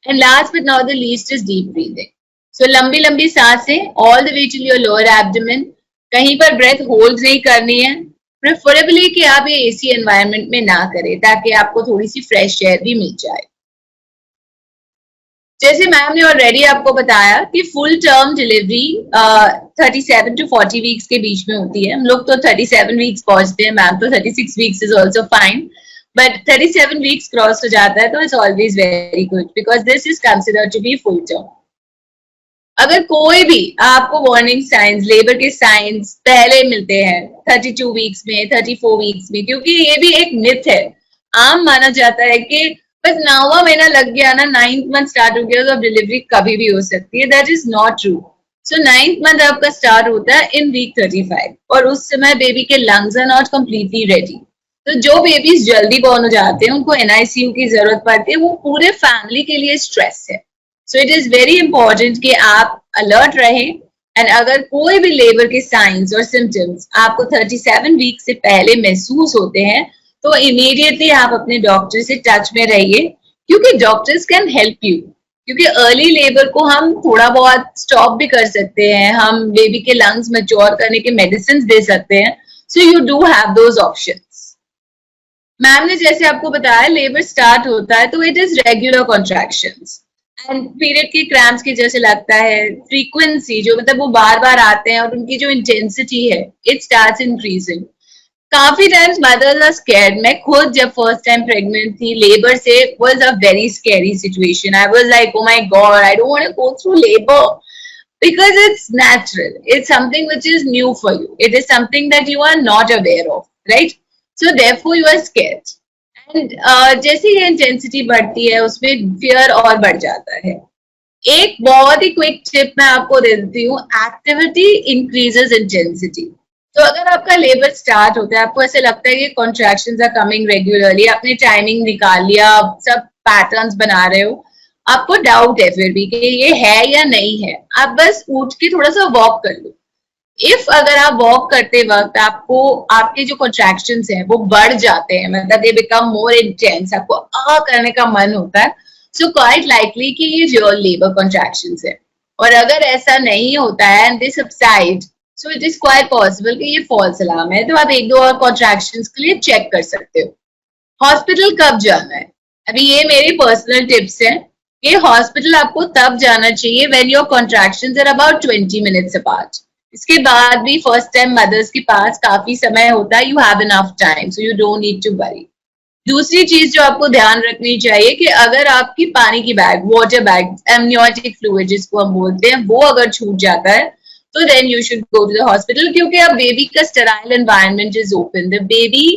And last but not the least is deep breathing. So लंबी लंबी सांसें all the way till your lower abdomen. कहीं पर breath hold नहीं करनी है. Preferably कि आप ये AC environment में ना करें, ताकि आपको थोड़ी सी fresh air भी मिल जाए. जैसे मैम ने ऑलरेडी आपको बताया कि full term delivery 37 to 40 weeks के बीच में होती है. हम लोग तो 37 वीक्स पहुंचते हैं, मैम तो 36 weeks is also fine, but 37 weeks cross हो जाता है तो it's always very good because this is considered to be full term. अगर कोई भी आपको वार्निंग साइंस, लेबर के साइंस पहले मिलते हैं 32 वीक्स में, 34 वीक्स में, क्योंकि ये भी एक मिथ है. आम माना जाता है कि बस 9वां महीना लग गया ना, 9th मंथ स्टार्ट हो गया तो अब डिलीवरी कभी भी हो सकती है. That is not true. So 9th month आपका स्टार्ट होता है इन वीक 35 और उस समय बेबी के lungs are not completely ready. तो जो बेबीज जल्दी बॉर्न हो जाते हैं उनको NICU की जरूरत पड़ती है, वो पूरे फैमिली के लिए स्ट्रेस है. So it is very important कि आप अलर्ट रहें. एंड अगर कोई भी लेबर के साइंस और सिम्टम्स आपको 37 वीक से पहले महसूस होते हैं तो इमीडिएटली आप अपने डॉक्टर से टच में रहिए, क्योंकि डॉक्टर्स कैन हेल्प यू. क्योंकि अर्ली लेबर को हम थोड़ा बहुत स्टॉप भी कर सकते हैं, हम बेबी के लंग्स मैच्योर करने के मेडिसिन दे सकते हैं. So you do have those options. Ma'am ने जैसे आपको बताया लेबर स्टार्ट होता है तो it is regular contractions and period के क्रैम्प्स के जैसे लगता है. फ्रीक्वेंसी जो मतलब वो बार बार आते हैं और उनकी जो इंटेंसिटी है इट स्टार्ट्स इंक्रीजिंग. काफी टाइम्स मदर्स आर स्कैर्ड. मैं खुद जब फर्स्ट टाइम प्रेग्नेंट थी लेबर से, was a very scary situation. I was like oh my God, I don't want to go through labour because it's natural. It's something which is new for you. It is something that you are not aware of, right? So therefore you are scared. And जैसे ये intensity बढ़ती है उसमें fear और बढ़ जाता है. एक बहुत ही क्विक टिप मैं आपको दे देती हूँ. Activity increases intensity. तो अगर आपका लेबर स्टार्ट होता है, आपको ऐसे लगता है कि कॉन्ट्रैक्शंस आर कमिंग रेगुलरली, आपने टाइमिंग निकाल लिया, सब पैटर्न्स बना रहे हो, आपको डाउट है फिर भी कि ये है या नहीं है, आप बस उठ के थोड़ा सा वॉक कर लो. इफ अगर आप वॉक करते वक्त आपको आपके जो कॉन्ट्रैक्शंस हैं वो बढ़ जाते हैं, मतलब दे बिकम मोर इंटेंस, आपको करने का मन होता है, सो क्वाइट लाइकली कि ये रियल लेबर कॉन्ट्रैक्शंस है. और अगर ऐसा नहीं होता है and they subside, so it is quite possible कि ये फॉल्स अलार्म है. तो आप 1-2 और कॉन्ट्रैक्शंस के लिए चेक कर सकते हो. हॉस्पिटल कब जाना है, अभी ये मेरी पर्सनल टिप्स हैं. ये हॉस्पिटल आपको तब जाना चाहिए when your contractions are about 20 minutes apart. इसके बाद भी फर्स्ट टाइम मदर्स के पास काफी समय होता है, you have enough time, so you don't need to worry. दूसरी चीज जो आपको ध्यान रखनी चाहिए कि अगर आपकी पानी की bag, water bag, amniotic fluid जिसको हम बोलते हैं, वो अगर छूट जाता है तो then you should go to the hospital. क्योंकि अब बेबी का sterile environment is open, the baby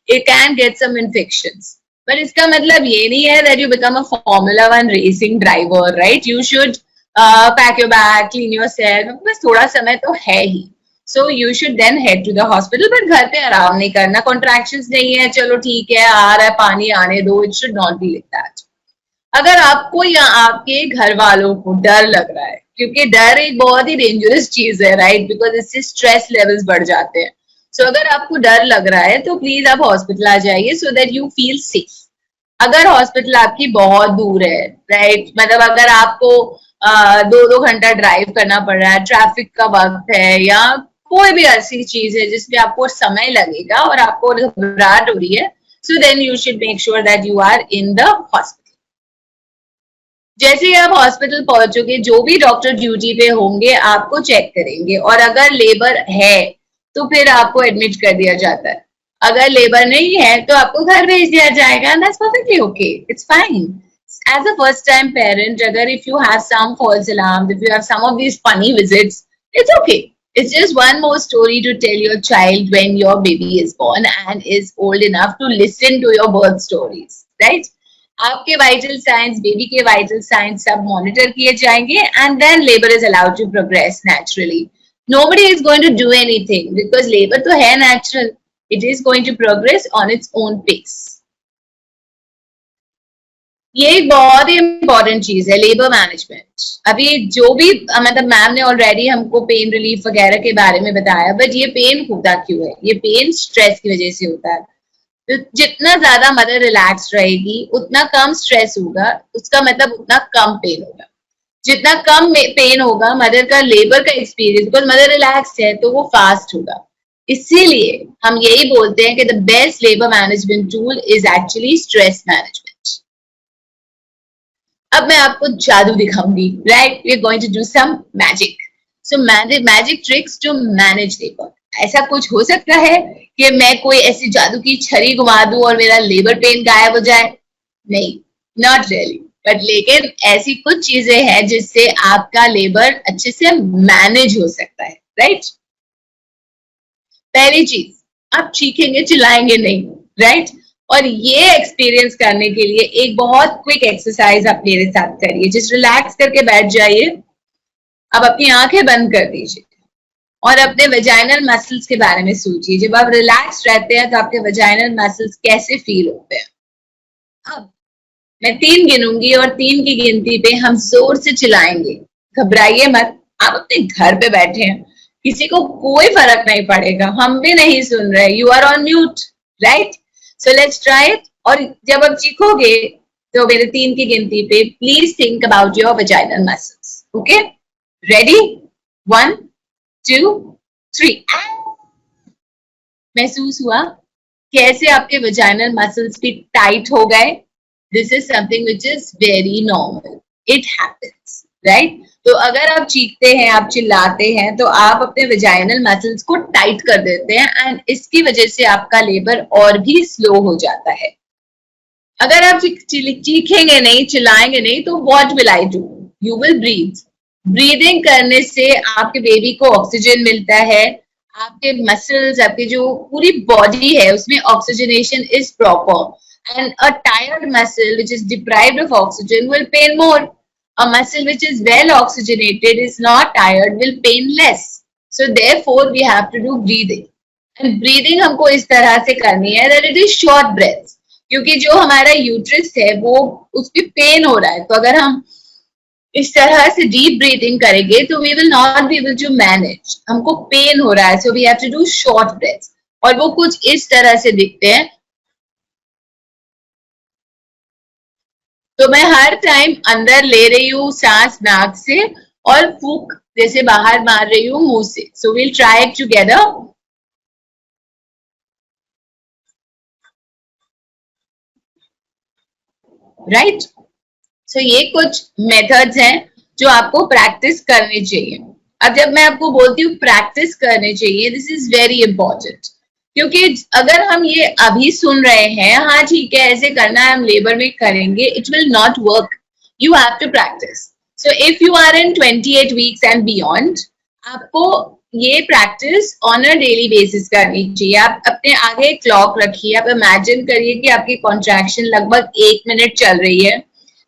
it can get some infections. पर इसका मतलब ये नहीं है that you become a formula 1 racing driver, right? You should pack your bag, clean your self. बस थोड़ा समय तो है ही, so you should then head to the hospital. But घर पे आराम नहीं करना. कॉन्ट्रैक्शंस नहीं है, चलो ठीक है, आ रहा है पानी, आने दो. It should not be like that. अगर आपको या आपके घर वालों को डर लग रहा है, क्योंकि डर एक बहुत ही डेंजरस चीज है, राइट? बिकॉज इससे स्ट्रेस लेवल्स बढ़ जाते हैं. सो अगर आपको डर लग रहा है तो प्लीज आप हॉस्पिटल आ जाइए so that you feel safe. अगर हॉस्पिटल आपकी बहुत दूर है, राइट, मतलब अगर आपको 2-2 घंटा ड्राइव करना पड़ रहा है, ट्रैफिक का वक्त है, या कोई भी ऐसी चीज है जिसमें आपको समय लगेगा और आपको घबराहट हो रही है, so then you should make sure that you are in the hospital. जैसे ही आप हॉस्पिटल पहुंचोगे, जो भी डॉक्टर ड्यूटी पे होंगे आपको चेक करेंगे, और अगर लेबर है तो फिर आपको एडमिट कर दिया जाता है. अगर लेबर नहीं है तो आपको घर भेज दिया जाएगा. That's perfectly okay, it's fine. As a first time parent, अगर if you have some false alarms, if you have some of these funny visits, it's okay. It's just one more story to tell your child when your baby is born and is old enough to listen to your birth stories, right? आपके vital science, baby के vital science सब monitor किए जाएंगे and then labor is allowed to progress naturally. Nobody is going to do anything because labor तो है natural. It is going to progress on its own pace. ये एक बहुत ही important चीज है, लेबर मैनेजमेंट। अभी जो भी मतलब मैम ने ऑलरेडी हमको पेन रिलीफ वगैरह के बारे में बताया, बट ये पेन होता क्यों है? ये पेन स्ट्रेस की वजह से होता है। तो जितना ज्यादा मदर रिलैक्स रहेगी उतना कम स्ट्रेस होगा, उसका मतलब उतना कम पेन होगा। जितना कम पेन होगा मदर का लेबर का एक्सपीरियंस, बिकॉज मदर रिलैक्स है तो वो फास्ट होगा। इसीलिए हम यही बोलते हैं कि the best labour management tool is actually stress management. अब मैं आपको जादू दिखाऊंगी, right? We are going to do some magic. So magic tricks to manage labour. ऐसा कुछ हो सकता है कि मैं कोई ऐसी जादू की छड़ी घुमा दूं और मेरा लेबर पेन गायब हो जाए? नहीं, नॉट रियली। बट लेकिन ऐसी कुछ चीजें हैं जिससे आपका लेबर अच्छे से मैनेज हो सकता है, राइट? पहली चीज, आप चीखेंगे चिल्लाएंगे नहीं, राइट? और ये एक्सपीरियंस करने के लिए एक बहुत क्विक एक्सरसाइज आप मेरे साथ करिए। जस्ट रिलैक्स करके बैठ जाइए। अब अपनी आंखें बंद कर दीजिए और अपने वेजाइनल मसल्स के बारे में सोचिए। जब आप रिलैक्स रहते हैं तो आपके वेजाइनल मसल्स कैसे फील होते हैं? अब मैं 3 गिनूंगी और 3 की गिनती पे हम जोर से चिल्लाएंगे। घबराइए मत, आप अपने घर पे बैठे हैं, किसी को कोई फर्क नहीं पड़ेगा, हम भी नहीं सुन रहे, you are on mute, right? So let's try it. और जब आप चीखोगे तो मेरे 3 की गिनती पे please think about your vaginal muscles. Okay, ready? 1 2 3। महसूस हुआ कैसे आपके वेजाइनल मसल्स भी टाइट हो गए? This is something which is very normal. It happens, right? तो अगर आप चीखते हैं, आप चिल्लाते हैं, तो आप अपने वेजाइनल मसल्स को टाइट कर देते हैं एंड इसकी वजह से आपका लेबर और भी स्लो हो जाता है। अगर आप चीखेंगे नहीं, चिल्लाएंगे नहीं, तो what will I do? You will breathe. Breathing करने से आपके बेबी को ऑक्सीजन मिलता है, आपके मसल्स, आपकी जो पूरी बॉडी है उसमें oxygenation is proper. And a tired muscle which is deprived of oxygen will pain more. A muscle which is well oxygenated is not tired will pain less. So therefore we have to do breathing. And breathing हमको इस तरह से करनी है that it is short breaths. क्योंकि जो हमारा uterus है वो उसपे पेन हो रहा है, तो अगर हम इस तरह से डीप ब्रीदिंग करेंगे तो we will not be able to manage. हमको पेन हो रहा है, so we have to do short breaths. और वो कुछ इस तरह से दिखते हैं। तो मैं हर टाइम अंदर ले रही हूँ सांस नाक से और फूंक जैसे बाहर मार रही हूँ मुंह से। So will try it together. Right? So ये कुछ मेथड्स हैं जो आपको प्रैक्टिस करनी चाहिए। अब जब मैं आपको बोलती हूँ प्रैक्टिस करनी चाहिए, दिस इज वेरी इंपॉर्टेंट, क्योंकि अगर हम ये अभी सुन रहे हैं, हाँ ठीक है ऐसे करना है, हम लेबर में करेंगे, it will not work. You have to practise. So if you are in 28 weeks and beyond, आपको ये practice on a daily basis करनी चाहिए। आप अपने आगे क्लॉक रखिए, आप इमेजिन करिए कि आपकी कॉन्ट्रैक्शन लगभग 1 मिनट चल रही है,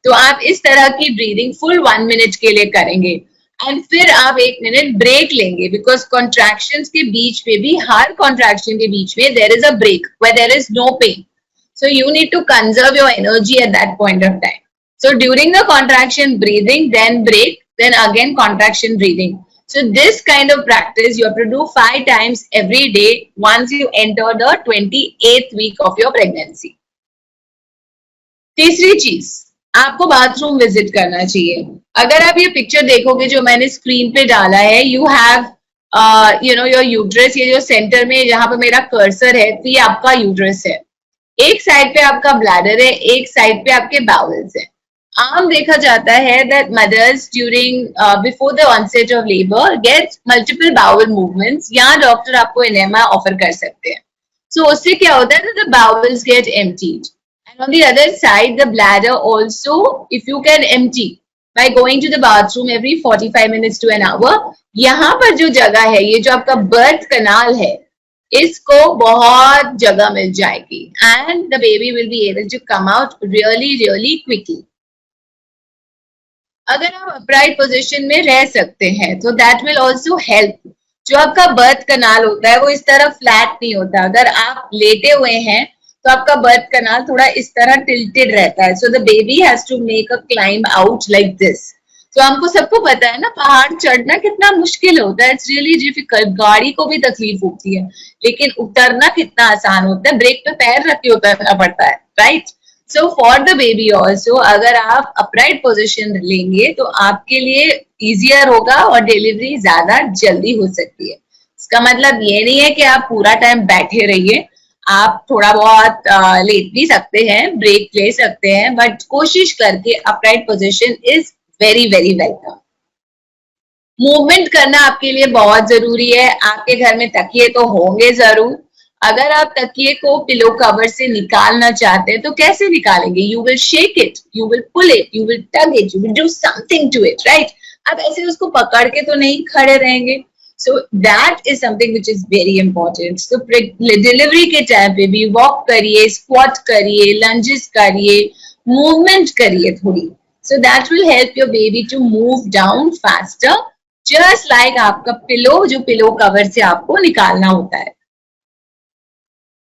तो आप इस तरह की ब्रीदिंग फुल 1 मिनट के लिए करेंगे एंड फिर आप 1 मिनट ब्रेक लेंगे, बिकॉज कॉन्ट्रैक्शंस के बीच में भी, हर कॉन्ट्रैक्शन के बीच में there is a break where there is no pain, so you need to conserve your energy at that point of time. So during the contraction breathing, then break, then again contraction breathing. So this kind of practice you have to do 5 times every day once you enter the 28th week of your pregnancy. तीसरी चीज, आपको bathroom visit करना चाहिए। अगर आप ये picture देखोगे जो मैंने स्क्रीन पे डाला है, you have you know your uterus, ये जो सेंटर में जहां पे मेरा कर्सर है, तो ये आपका यूट्रस है। एक साइड पे आपका ब्लैडर है, एक साइड पे आपके बाउल्स है। आम देखा जाता है that mothers during before the onset of labor get multiple bowel movements, यहाँ डॉक्टर आपको एनेमा ऑफर कर सकते हैं। So उससे क्या होता है, the bowels get emptied, and on the other side the bladder also, if you can empty by going to the bathroom every 45 minutes to an hour, यहाँ पर जो जगह है, ये जो आपका बर्थ कनाल है, इसको बहुत जगह मिल जाएगी and the baby will be able to come out really quickly. अगर आप अपराइट पोजीशन में रह सकते हैं तो दैट विल आल्सो हेल्प। जो आपका बर्थ कनाल होता है वो इस तरह फ्लैट नहीं होता। अगर आप लेटे हुए हैं तो आपका बर्थ कनाल थोड़ा इस तरह टिल्टेड रहता है, so the baby has to make a climb out like this. तो हमको सबको पता है ना, पहाड़ चढ़ना कितना मुश्किल होता है, इट्स रियली डिफिकल्ट, गाड़ी को भी तकलीफ होती है, लेकिन उतरना कितना आसान होता है, ब्रेक पे पैर रख के उतरना पड़ता है, right. So for the baby also, अगर आप अपराइट पोजिशन लेंगे तो आपके लिए इजियर होगा और डिलीवरी ज्यादा जल्दी हो सकती है। इसका मतलब ये नहीं है कि आप पूरा टाइम बैठे रहिए, आप थोड़ा बहुत लेट भी सकते हैं, ब्रेक ले सकते हैं, बट कोशिश करके upright position is very very welcome. Movement करना आपके लिए बहुत जरूरी है। आपके घर में तकिए तो होंगे जरूर। अगर आप तकिए को पिलो कवर से निकालना चाहते हैं तो कैसे निकालेंगे? You will shake it, you will pull it, you will tug it, you will do something to it, right. आप ऐसे उसको पकड़ के तो नहीं खड़े रहेंगे। So that is something which is very important. तो डिलीवरी के टाइम पे भी वॉक करिए, स्क्वाट करिए, लंजेस करिए, मूवमेंट करिए थोड़ी। So that will help your baby to move down faster, just like आपका पिलो, जो पिलो कवर से आपको निकालना होता है।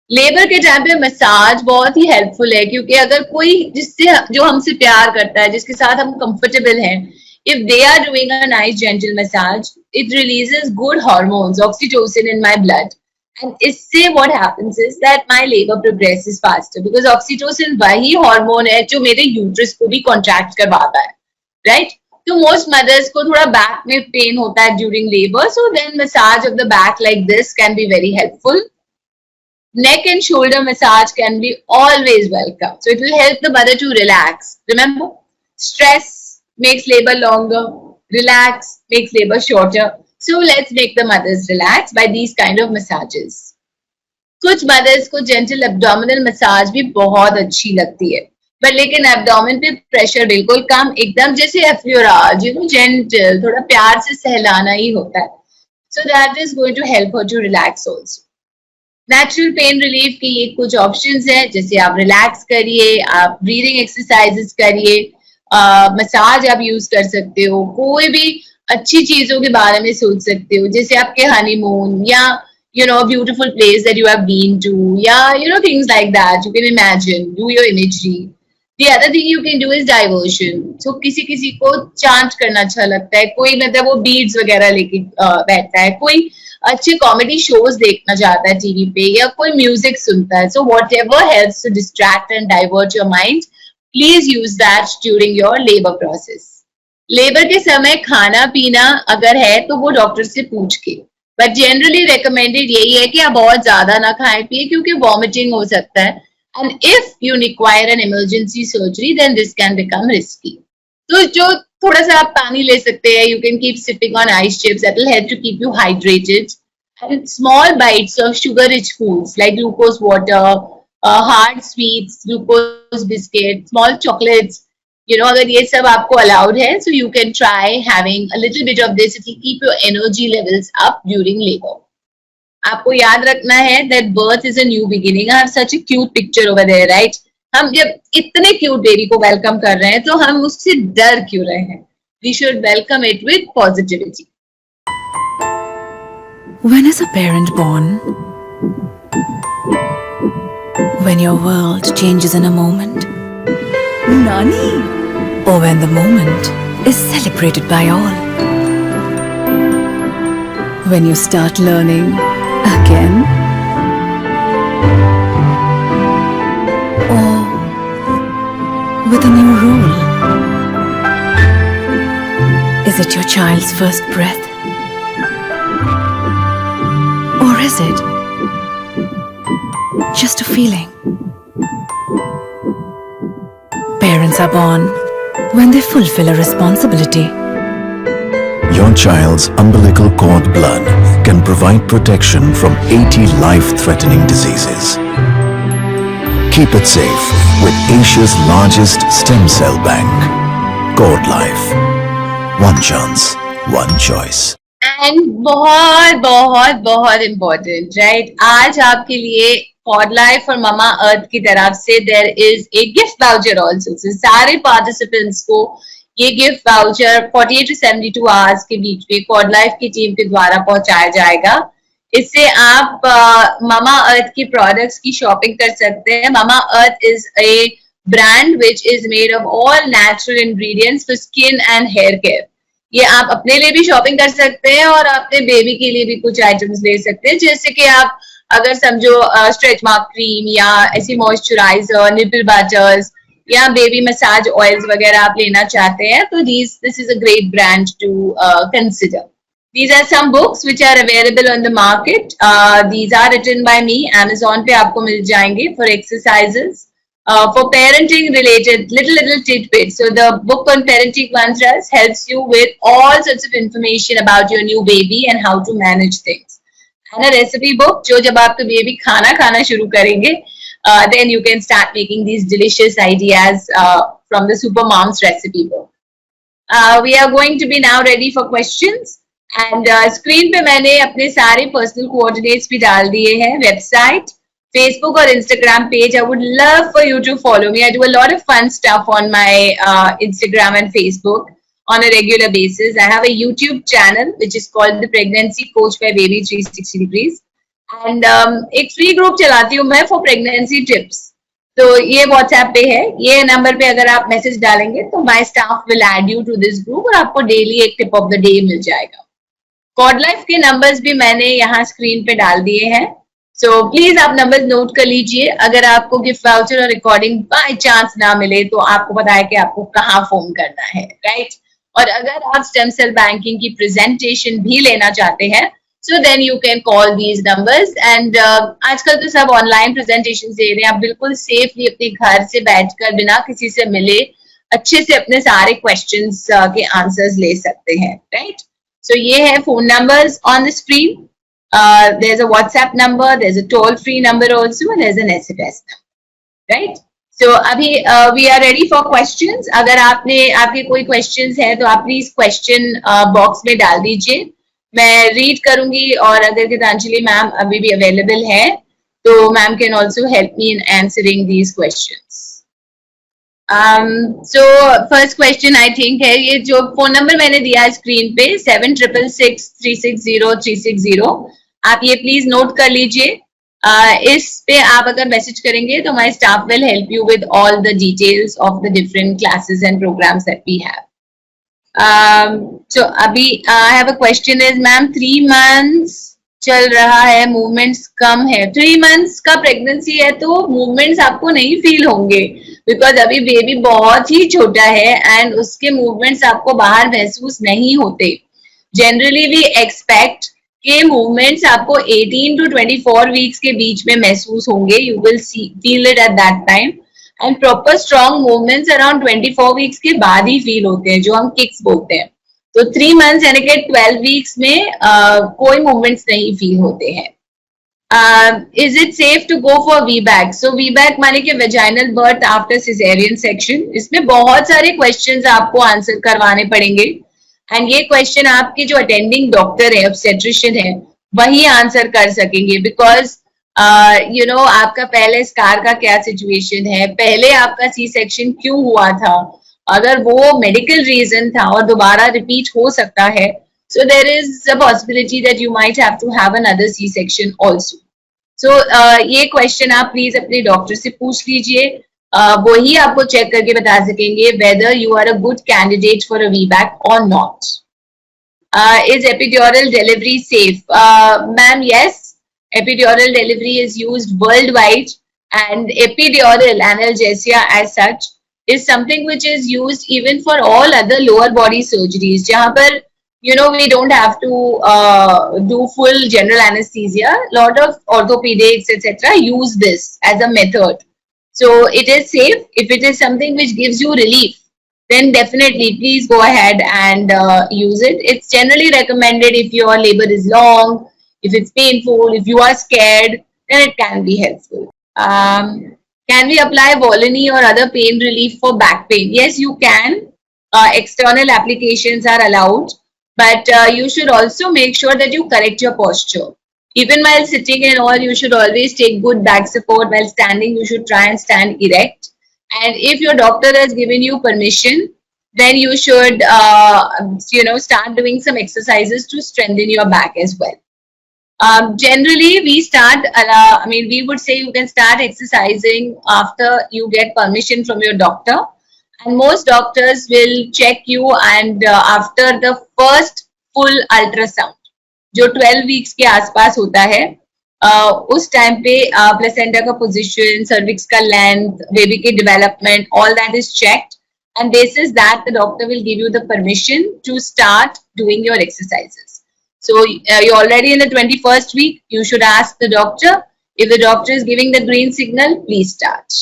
लेबर के टाइम पे मसाज बहुत ही हेल्पफुल है, क्योंकि अगर कोई जिससे जो हमसे प्यार करता है, जिसके साथ हम कंफर्टेबल हैं, if they are doing a nice gentle massage, it releases good hormones, oxytocin in my blood. And इससे what happens is that my labor progresses faster, because oxytocin वही हार्मोन है जो मेरे यूट्रस को भी कॉन्ट्रैक्ट करवाता है, राइट। तो मोस्ट मदर्स को थोड़ा बैक में पेन होता है during labour, so then massage of the back like this can be very helpful. Neck and shoulder massage can be always welcome. So it will help the mother to relax. Remember, stress makes labor longer, relax makes labor shorter. So let's make the mothers relax by these kind of massages. कुछ mothers को gentle abdominal massage भी बहुत अच्छी लगती है, पर लेकिन abdomen पे pressure बिल्कुल कम, एकदम जैसे एफ्लोराज, gentle, थोड़ा प्यार से सहलाना ही होता है. So that is going to help her to relax also. Natural pain relief के ये कुछ ऑप्शंस हैं, जैसे आप रिलैक्स करिए, आप ब्रीदिंग एक्सरसाइजेस करिए, मसाज आप यूज कर सकते हो, कोई भी अच्छी चीजों के बारे में सोच सकते हो, जैसे आपके हनीमून या beautiful place that you have been to, या things like that you can imagine, do your imagery. The other thing you can do is diversion. So किसी किसी को चांट करना अच्छा लगता है, कोई मतलब वो बीड्स वगैरह लेके बैठता है, कोई अच्छे कॉमेडी शोज देखना चाहता है टीवी पे, या कोई म्यूजिक सुनता है. So whatever helps to distract and divert your mind, please use that during your labour process. Labour के समय खाना पीना अगर है तो वो डॉक्टर से पूछ के, बट जनरली रिकमेंडेड यही है कि आप बहुत ज्यादा ना खाएं पिए, क्योंकि वॉमिटिंग हो सकता है. And if you require an emergency surgery, then this can become risky. तो जो थोड़ा सा आप पानी ले सकते हैं, you can keep sipping on ice chips, that will help to keep you hydrated. And small bites of sugar-rich foods like glucose water, hard sweets, glucose biscuits, small chocolates. अगर ये सब आपको allowed है, so you can try having a little bit of this. It will keep your energy levels up during labor. आपको याद रखना है that birth is a new beginning. I have such a cute picture over there, right? हम जब इतने cute baby को welcome कर रहे हैं तो हम उससे डर क्यों रहे हैं? We should welcome it with positivity. When is a parent born? When your world changes in a moment. Nani? Or when the moment is celebrated by all. When you start learning again. Or with a new role. Is it your child's first breath? Or is it just a feeling? Parents are born when they fulfill a responsibility. Your child's umbilical cord blood can provide protection from 80 life-threatening diseases. Keep it safe with Asia's largest stem cell bank. Cord Life. One chance, one choice. And बहुत बहुत बहुत important, right? आज आपके लिए Cord Life और Mama Earth की तरफ से there is a gift voucher also. So सारे participants को ये गिफ्ट वाउचर 48 to 72 आवर्स के बीच में Cord Life की टीम के द्वारा पहुंचाया जाएगा. इससे आप मामा अर्थ की प्रोडक्ट्स की शॉपिंग कर सकते हैं. Mamaearth is a brand which is made of all natural ingredients for skin and hair care. ये आप अपने लिए भी शॉपिंग कर सकते हैं और अपने बेबी के लिए भी कुछ आइटम्स ले सकते हैं, जैसे कि आप अगर समझो स्ट्रेच मार्क क्रीम या ऐसी मॉइस्चराइजर, निपल बटर्स या बेबी मसाज ऑयल्स वगैरह आप लेना चाहते हैं, तो this is a great brand to consider. These are some books which are available on the market. These are written by me. Amazon पे आपको मिल जाएंगे for exercises, for parenting related little tidbits. So the book on parenting mantras helps you with all sorts of information about your new baby and how to manage things. And a recipe book जो जब आपके baby खाना शुरू करेंगे, then you can start making these delicious ideas from the Super Moms recipe book. We are going to be now ready for questions. And screen पे मैंने अपने सारे पर्सनल कोऑर्डिनेट्स भी डाल दिए हैं, वेबसाइट, फेसबुक और Instagram page. I would love for you to follow me. I do a lot of fun stuff on my Instagram and Facebook on a regular basis. I have a YouTube channel which is called the Pregnancy Coach by Baby 360 Degrees. And एक free group चलाती हूँ मैं for pregnancy tips. तो ये WhatsApp पे है. ये number पे अगर आप मैसेज डालेंगे तो my staff will add you to this group और आपको डेली एक टिप ऑफ द डे मिल जाएगा. कॉड लाइफ के नंबर्स भी मैंने यहाँ स्क्रीन पे डाल दिए हैं, सो प्लीज आप नंबर्स नोट कर लीजिए. अगर आपको गिफ्ट वाउचर और रिकॉर्डिंग बाय चांस ना मिले तो आपको पता है कि आपको कहाँ फोन करना है, राइट? और अगर आप स्टेम सेल बैंकिंग की प्रेजेंटेशन भी लेना चाहते हैं, so then you can call these numbers. And आजकल तो सब ऑनलाइन प्रेजेंटेशन दे रहे हैं. आप बिल्कुल सेफली अपने घर से बैठकर बिना किसी से मिले अच्छे से अपने सारे क्वेश्चंस के आंसर्स ले सकते हैं, राइट? So ये है phone numbers on the screen. There's a WhatsApp number, there's a toll-free number also, and there's an SMS number, right? So अभी we are ready for questions. अगर आपके कोई questions है तो आप please question box में डाल दीजिए. मैं read करूंगी और अगर गीतांजलि मैम अभी भी available है तो ma'am can also help me in answering these questions. So first question I think है, ये जो फोन नंबर मैंने दिया है स्क्रीन पे 7666360360, आप ये प्लीज नोट कर लीजिए. इस पे आप अगर मैसेज करेंगे तो my staff will help you with all the details of the different classes and programmes that we have. So अभी I have a question is ma'am 3 months चल रहा है, मूवमेंट्स कम है. 3 months का प्रेगनेंसी है तो मूवमेंट्स आपको नहीं फील होंगे बिकॉज अभी बेबी बहुत ही छोटा है एंड उसके मूवमेंट्स आपको बाहर महसूस नहीं होते. जनरली वी एक्सपेक्ट के मूवमेंट्स आपको 18 to 24 वीक्स के बीच में महसूस होंगे. You will feel it at that time and proper strong movements around 24 weeks के बाद ही फील होते हैं, जो हम किक्स बोलते हैं. तो 3 months यानी कि 12 वीक्स में कोई मूवमेंट्स नहीं फील होते हैं. Is it safe to go for VBAC? So VBAC माने कि vaginal birth after cesarean section. इसमें बहुत सारे questions आपको आंसर करवाने पड़ेंगे एंड ये क्वेश्चन आपके जो अटेंडिंग डॉक्टर है, ऑब्स्टेट्रिशियन है, वही आंसर कर सकेंगे बिकॉज यू नो आपका पहले स्कार का क्या सिचुएशन है, पहले आपका सी सेक्शन क्यों हुआ था, अगर वो मेडिकल रीजन था और दोबारा रिपीट हो सकता है, so there is a possibility that you might have to have another C-section also. So ये क्वेश्चन आप प्लीज अपने डॉक्टर से पूछ लीजिए, वो ही आपको चेक करके बता सकेंगे whether you are a good candidate for a VBAC or not. Is epidural delivery safe? Ma'am, yes, epidural delivery is used worldwide and epidural analgesia as such is something which is used even for all other lower body surgeries, जहाँ पर you know we don't have to do full general anesthesia. Lot of orthopedics etc use this as a method, so it is safe. If it is something which gives you relief, then definitely please go ahead and use it. It's generally recommended if your labor is long, if it's painful, if you are scared, then it can be helpful. Can we apply Volini or other pain relief for back pain? Yes, you can. External applications are allowed, but you should also make sure that you correct your posture. Even while sitting and all, you should always take good back support. While standing, you should try and stand erect. And if your doctor has given you permission, then you should, you know, start doing some exercises to strengthen your back as well. Generally, we would say you can start exercising after you get permission from your doctor. And most doctors will check you and after the first full ultrasound, जो 12 weeks के आसपास होता है, उस time पे placenta का position, cervix का length, baby की development, all that is checked. And basis that, the doctor will give you the permission to start doing your exercises. So you're already in the 21st week. You should ask the doctor. If the doctor is giving the green signal, please start.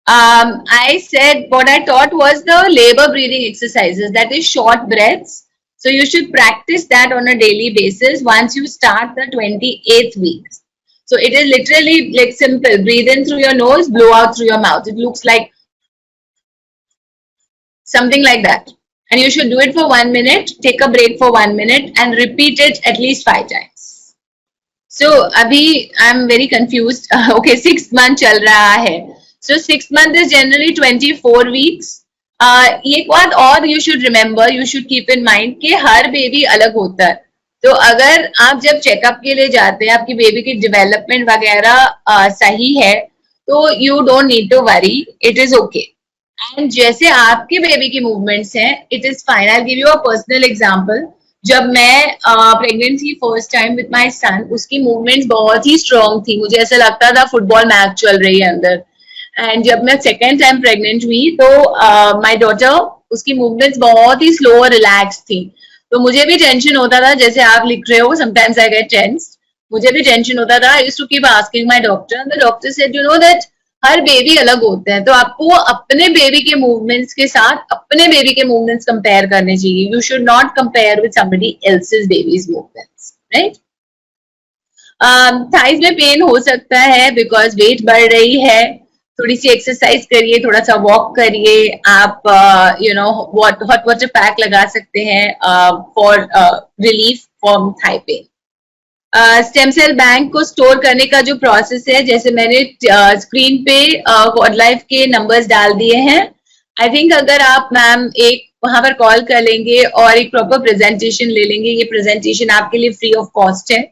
I said what I taught was the labor breathing exercises, that is short breaths. So you should practice that on a daily basis once you start the 28th week. So it is literally like simple. Breathe in through your nose, blow out through your mouth. It looks like something like that. And you should do it for 1 minute, take a break for 1 minute and repeat it at least 5 times. So abhi I'm very confused. Okay, 6th month chal raha hai. So 6th month is generally 24 weeks. एक बात और you should remember, you should keep in mind कि हर baby अलग होता है. तो अगर आप जब चेकअप के लिए जाते हैं, आपकी बेबी की डेवलपमेंट वगैरह सही है, तो you don't need to worry, it is okay. And जैसे आपके बेबी की मूवमेंट्स हैं, it is fine. I give you a personal example. जब मैं प्रेग्नेंट थी first time with my son, उसकी मूवमेंट्स बहुत ही स्ट्रॉन्ग थी. मुझे ऐसा लगता था फुटबॉल मैच चल रही है अंदर. एंड जब मैं सेकेंड टाइम प्रेग्नेंट हुई तो माय डॉटर, उसकी मूवमेंट्स बहुत ही स्लो और रिलैक्स थी. तो मुझे भी टेंशन होता था, जैसे आप लिख रहे हो, समटाइम्स आई गेट टेंस. मुझे भी टेंशन होता था. I used to keep asking my doctor. The doctor said, you know that हर बेबी अलग होते हैं, तो आपको अपने बेबी के मूवमेंट्स के साथ अपने बेबी के मूवमेंट्स कंपेयर करने चाहिए. You should not compare with somebody else's babies movements, right? Thighs में पेन हो सकता है बिकॉज वेट बढ़ रही है. थोड़ी सी एक्सरसाइज करिए, थोड़ा सा वॉक करिए. आप हॉट वाटर पैक लगा सकते हैं for relief from thigh pain. Stem cell bank को स्टोर करने का जो प्रोसेस है, जैसे मैंने स्क्रीन पे क्वाड लाइफ के नंबर्स डाल दिए हैं. आई थिंक अगर आप मैम एक वहां पर कॉल कर लेंगे और एक प्रॉपर प्रेजेंटेशन ले लेंगे, ये प्रेजेंटेशन आपके लिए फ्री ऑफ कॉस्ट है.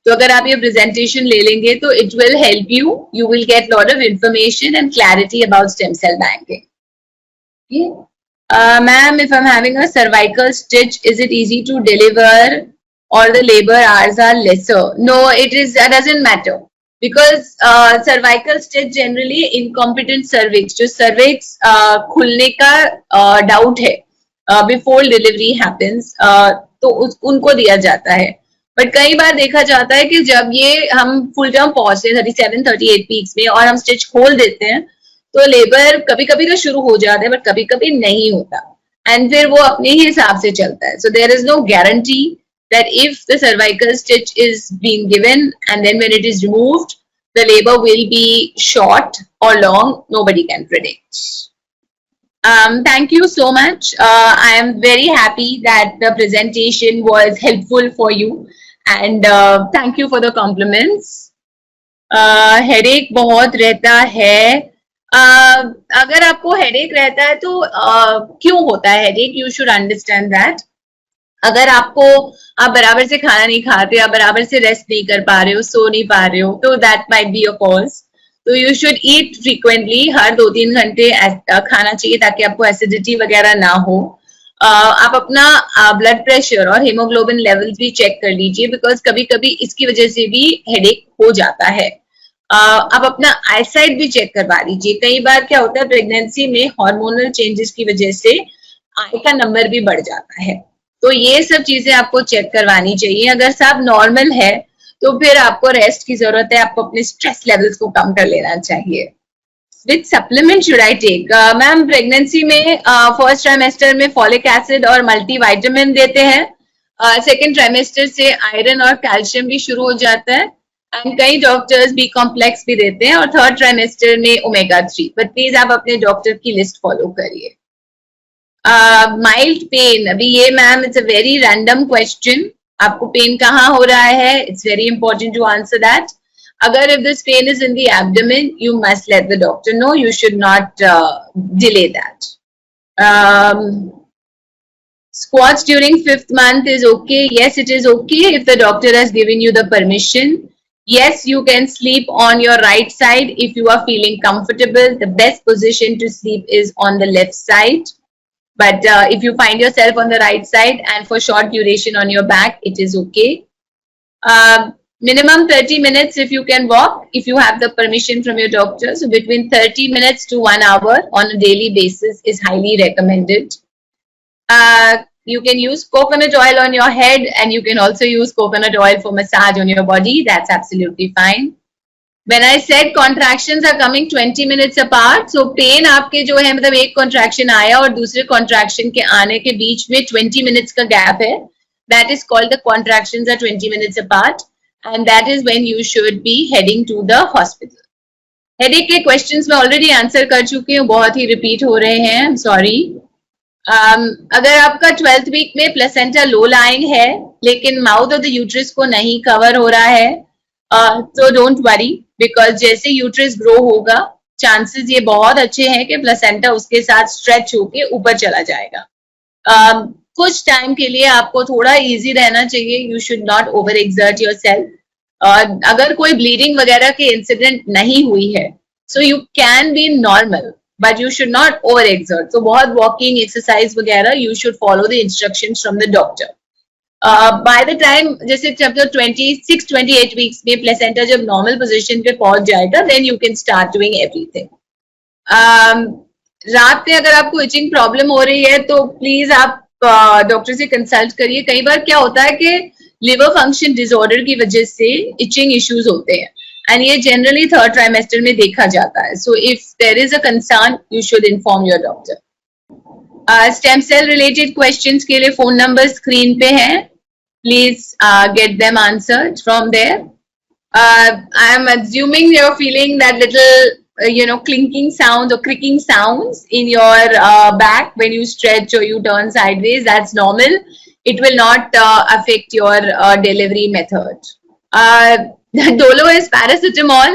तो अगर आप ये प्रेजेंटेशन ले लेंगे तो it will help you. You will get lot of information and clarity about stem cell banking. Ma'am, if I am having a cervical stitch, is it easy to deliver or the labor hours are lesser? No, that doesn't matter, because cervical stitch generally incompetent cervix, जो cervix खुलने का doubt है before delivery happens, तो उनको दिया जाता है. But कई बार देखा जाता है कि जब ये हम फुल टर्म पहुंचते हैं 37-38 वीक्स में और हम स्टिच खोल देते हैं, तो लेबर कभी कभी तो शुरू हो जाता है बट कभी कभी नहीं होता, एंड फिर वो अपने ही हिसाब से चलता है. So there is no guarantee that if the cervical stitch is being given and then when it is removed, the labor will be short or long, nobody can predict. Thank you so much. I am very happy that the presentation was helpful for you, and thank you for the compliments. Headache बहुत रहता है. अगर आपको headache रहता है तो क्यों होता है headache? You should understand that. अगर आप बराबर से खाना नहीं खाते, आप बराबर से रेस्ट नहीं कर पा रहे हो, सो नहीं पा रहे हो, तो that might be a cause. तो यू शुड ईट फ्रीक्वेंटली. हर 2-3 घंटे खाना चाहिए ताकि आपको एसिडिटी वगैरह ना हो. आप अपना ब्लड प्रेशर और हीमोग्लोबिन लेवल्स भी चेक कर लीजिए, बिकॉज कभी कभी इसकी वजह से भी हेडेक हो जाता है. आप अपना आईसाइट भी चेक करवा लीजिए. कई बार क्या होता है, प्रेगनेंसी में हार्मोनल चेंजेस की वजह से आई का नंबर भी बढ़ जाता है. तो ये सब चीजें आपको चेक करवानी चाहिए. अगर सब नॉर्मल है तो फिर आपको रेस्ट की जरूरत है. आपको अपने स्ट्रेस लेवल्स को कम कर लेना चाहिए. Which supplement should I take? Ma'am, pregnancy में फर्स्ट ट्राइमेस्टर में फॉलिक एसिड और मल्टीविटामिन देते हैं. सेकेंड ट्राइमेस्टर से आयरन और कैल्शियम भी शुरू हो जाता है, एंड कई डॉक्टर्स बी कॉम्प्लेक्स भी देते हैं, और थर्ड ट्राइमेस्टर में ओमेगा 3. बट प्लीज आप अपने डॉक्टर की लिस्ट फॉलो करिए. माइल्ड पेन, अभी ये ma'am it's a very random question. आपको पेन कहाँ हो रहा है? It's very important to answer that. अगर if this pain is in the abdomen, you must let the doctor know. You should not delay that. Squats during 5th month is okay. Yes, it is okay if the doctor has given you the permission. Yes, you can sleep on your right side if you are feeling comfortable. The best position to sleep is on the left side. But if you find yourself on the right side and for short duration on your back, it is okay. Minimum 30 minutes if you can walk, if you have the permission from your doctor. So between 30 minutes to 1 hour on a daily basis is highly recommended. You can use coconut oil on your head, and you can also use coconut oil for massage on your body. That's absolutely fine. When I said contractions are coming 20 minutes apart, so pain आपके जो है मतलब एक contraction आया और दूसरे contraction के आने के बीच में 20 minutes का gap है. That is called the contractions are 20 minutes apart, and that is when you should be heading to the hospital. Headache के questions मैं already answer कर चुकी हूँ, बहुत ही repeat हो रहे हैं. I'm sorry. अगर आपका 12th वीक में प्लेसेंटा लो लाइंग है लेकिन माउथ ऑफ द यूट्रस को नहीं कवर हो रहा है, तो डोंट वरी, बिकॉज जैसे यूट्रस ग्रो होगा चांसेस ये बहुत अच्छे हैं कि प्लेसेंटा उसके साथ स्ट्रेच होके ऊपर चला जाएगा. कुछ टाइम के लिए आपको थोड़ा इजी रहना चाहिए. You should not over exert yourself. अगर कोई ब्लीडिंग वगैरह के इंसिडेंट नहीं हुई है, सो you can be normal, but you should not overexert. So बहुत walking exercise वगैरह you should follow the instructions from the doctor. By the time जैसे जब 26-28 weeks में placenta जब normal position पे पहुंच जाएगा, then you can start doing everything. रात में अगर आपको itching problem हो रही है तो please आप डॉक्टर से कंसल्ट करिए. कई बार क्या होता है कि liver function disorder की वजह से itching issues होते हैं. And ये generally third trimester में देखा जाता है. So if there is a concern, you should inform your doctor. Stem cell related questions के लिए phone number screen पे है. Please get them answered from there. I am assuming you're feeling that little clinking sounds or cricking sounds in your back when you stretch or you turn sideways. That's normal. It will not affect your delivery method. Dolo is paracetamol,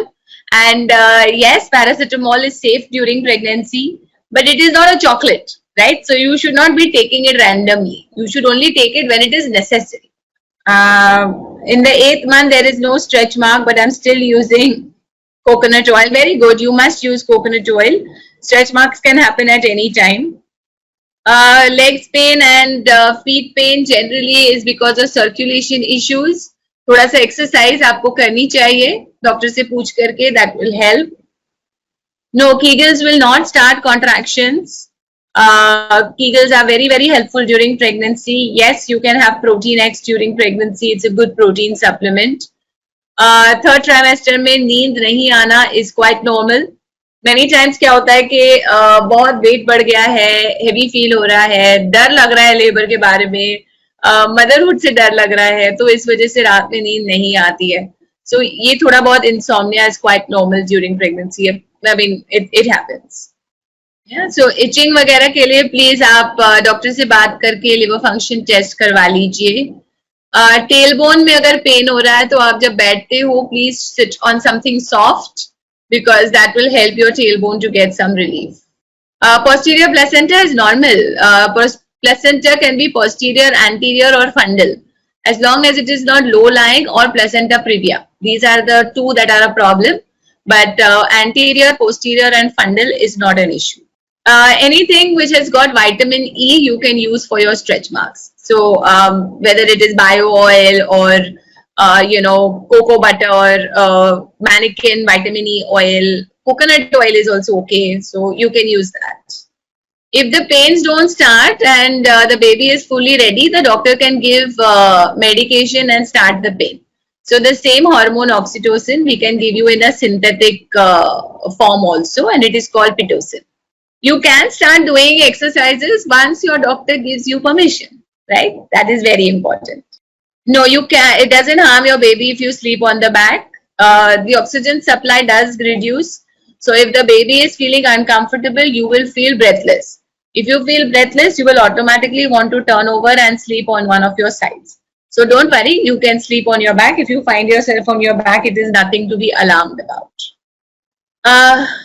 and yes, paracetamol is safe during pregnancy, but it is not a chocolate, right? So you should not be taking it randomly. You should only take it when it is necessary. In the 8th month, there is no stretch mark, but I'm still using coconut oil. Very good. You must use coconut oil. Stretch marks can happen at any time. Legs pain and feet pain generally is because of circulation issues. थोड़ा सा exercise आपको करनी चाहिए doctor से पूछ करके. That will help. No, Kegels will not start contractions. Kegels are very, very helpful during pregnancy. Yes, you can have Protein X during pregnancy. It's a good protein supplement. Third trimester में नींद नहीं आना is quite normal. Many times क्या होता है कि बहुत wait बढ़ गया है, हेवी फील हो रहा है, डर लग रहा है लेबर के बारे में, मदरहुड से डर लग रहा है, तो इस वजह से रात में नींद नहीं आती है. सो ये थोड़ा बहुत insomnia is quite normal during pregnancy. I mean it happens. So itching वगैरह के लिए प्लीज आप डॉक्टर से बात करके लिवर फंक्शन टेस्ट करवा लीजिए. टेलबोन में अगर पेन हो रहा है तो आप जब बैठते हो please sit on something soft, because that will help your tailbone to get some relief. Posterior placenta is normal. Placenta can be posterior, anterior or fundal, as long as it is not low-lying or placenta previa. These are the two that are a problem, but anterior, posterior and fundal is not an issue. Anything which has got vitamin E you can use for your stretch marks. So whether it is bio oil or cocoa butter, mannequin vitamin E oil, coconut oil is also okay. So you can use that. If the pains don't start and the baby is fully ready, the doctor can give medication and start the pain. So the same hormone oxytocin we can give you in a synthetic form also, and it is called Pitocin. You can start doing exercises once your doctor gives you permission, right? That is very important. No, you can. It doesn't harm your baby if you sleep on the back. The oxygen supply does reduce. So if the baby is feeling uncomfortable, you will feel breathless. If you feel breathless, you will automatically want to turn over and sleep on one of your sides. So don't worry, you can sleep on your back. If you find yourself on your back, it is nothing to be alarmed about.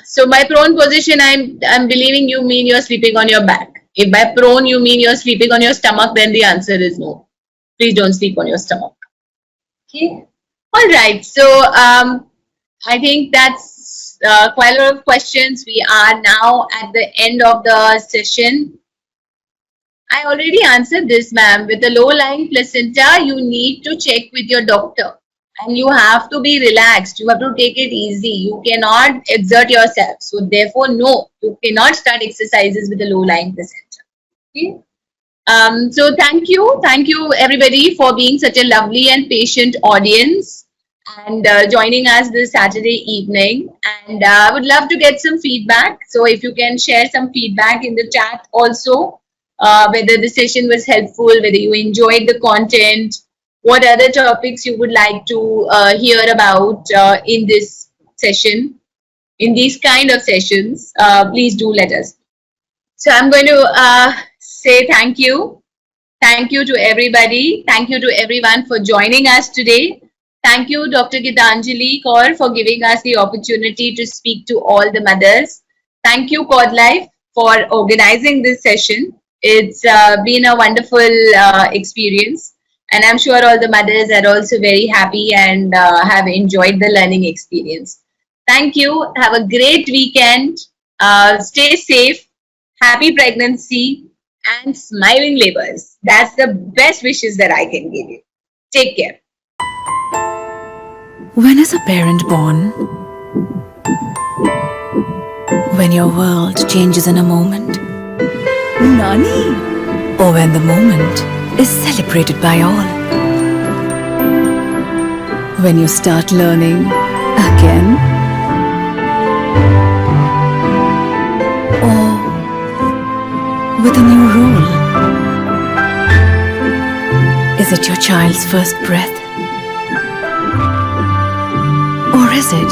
So by prone position, I'm believing you mean you're sleeping on your back. If by prone you mean you're sleeping on your stomach, then the answer is no. Please don't sleep on your stomach. Okay. All right. So I think that's quite a lot of questions. We are now at the end of the session. I already answered this, ma'am. With the low-lying placenta, you need to check with your doctor. And you have to be relaxed. You have to take it easy. You cannot exert yourself. So therefore, no, you cannot start exercises with the low-lying placenta. Okay. So thank you everybody for being such a lovely and patient audience and joining us this Saturday evening. And I would love to get some feedback. So if you can share some feedback in the chat also, whether the session was helpful, whether you enjoyed the content, what other topics you would like to hear about in this session, in these kind of sessions, please do let us. So I'm going to say thank you. Thank you to everybody. Thank you to everyone for joining us today. Thank you, Dr. Gitanjali Kaur, for giving us the opportunity to speak to all the mothers. Thank you, CordLife, for organizing this session. It's been a wonderful experience. And I'm sure all the mothers are also very happy and have enjoyed the learning experience. Thank you. Have a great weekend. Stay safe. Happy pregnancy and smiling labors. That's the best wishes that I can give you. Take care. When is a parent born? When your world changes in a moment. Nani? Or when the moment is celebrated by all. When you start learning again. Or with a new role. Is it your child's first breath? Or is it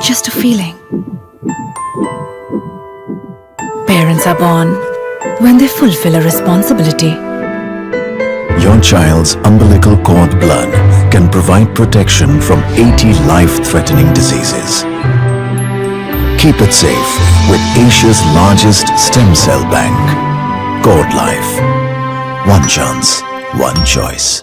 just a feeling? Parents are born when they fulfill a responsibility. Your child's umbilical cord blood can provide protection from 80 life-threatening diseases. Keep it safe with Asia's largest stem cell bank, CordLife. One chance, one choice.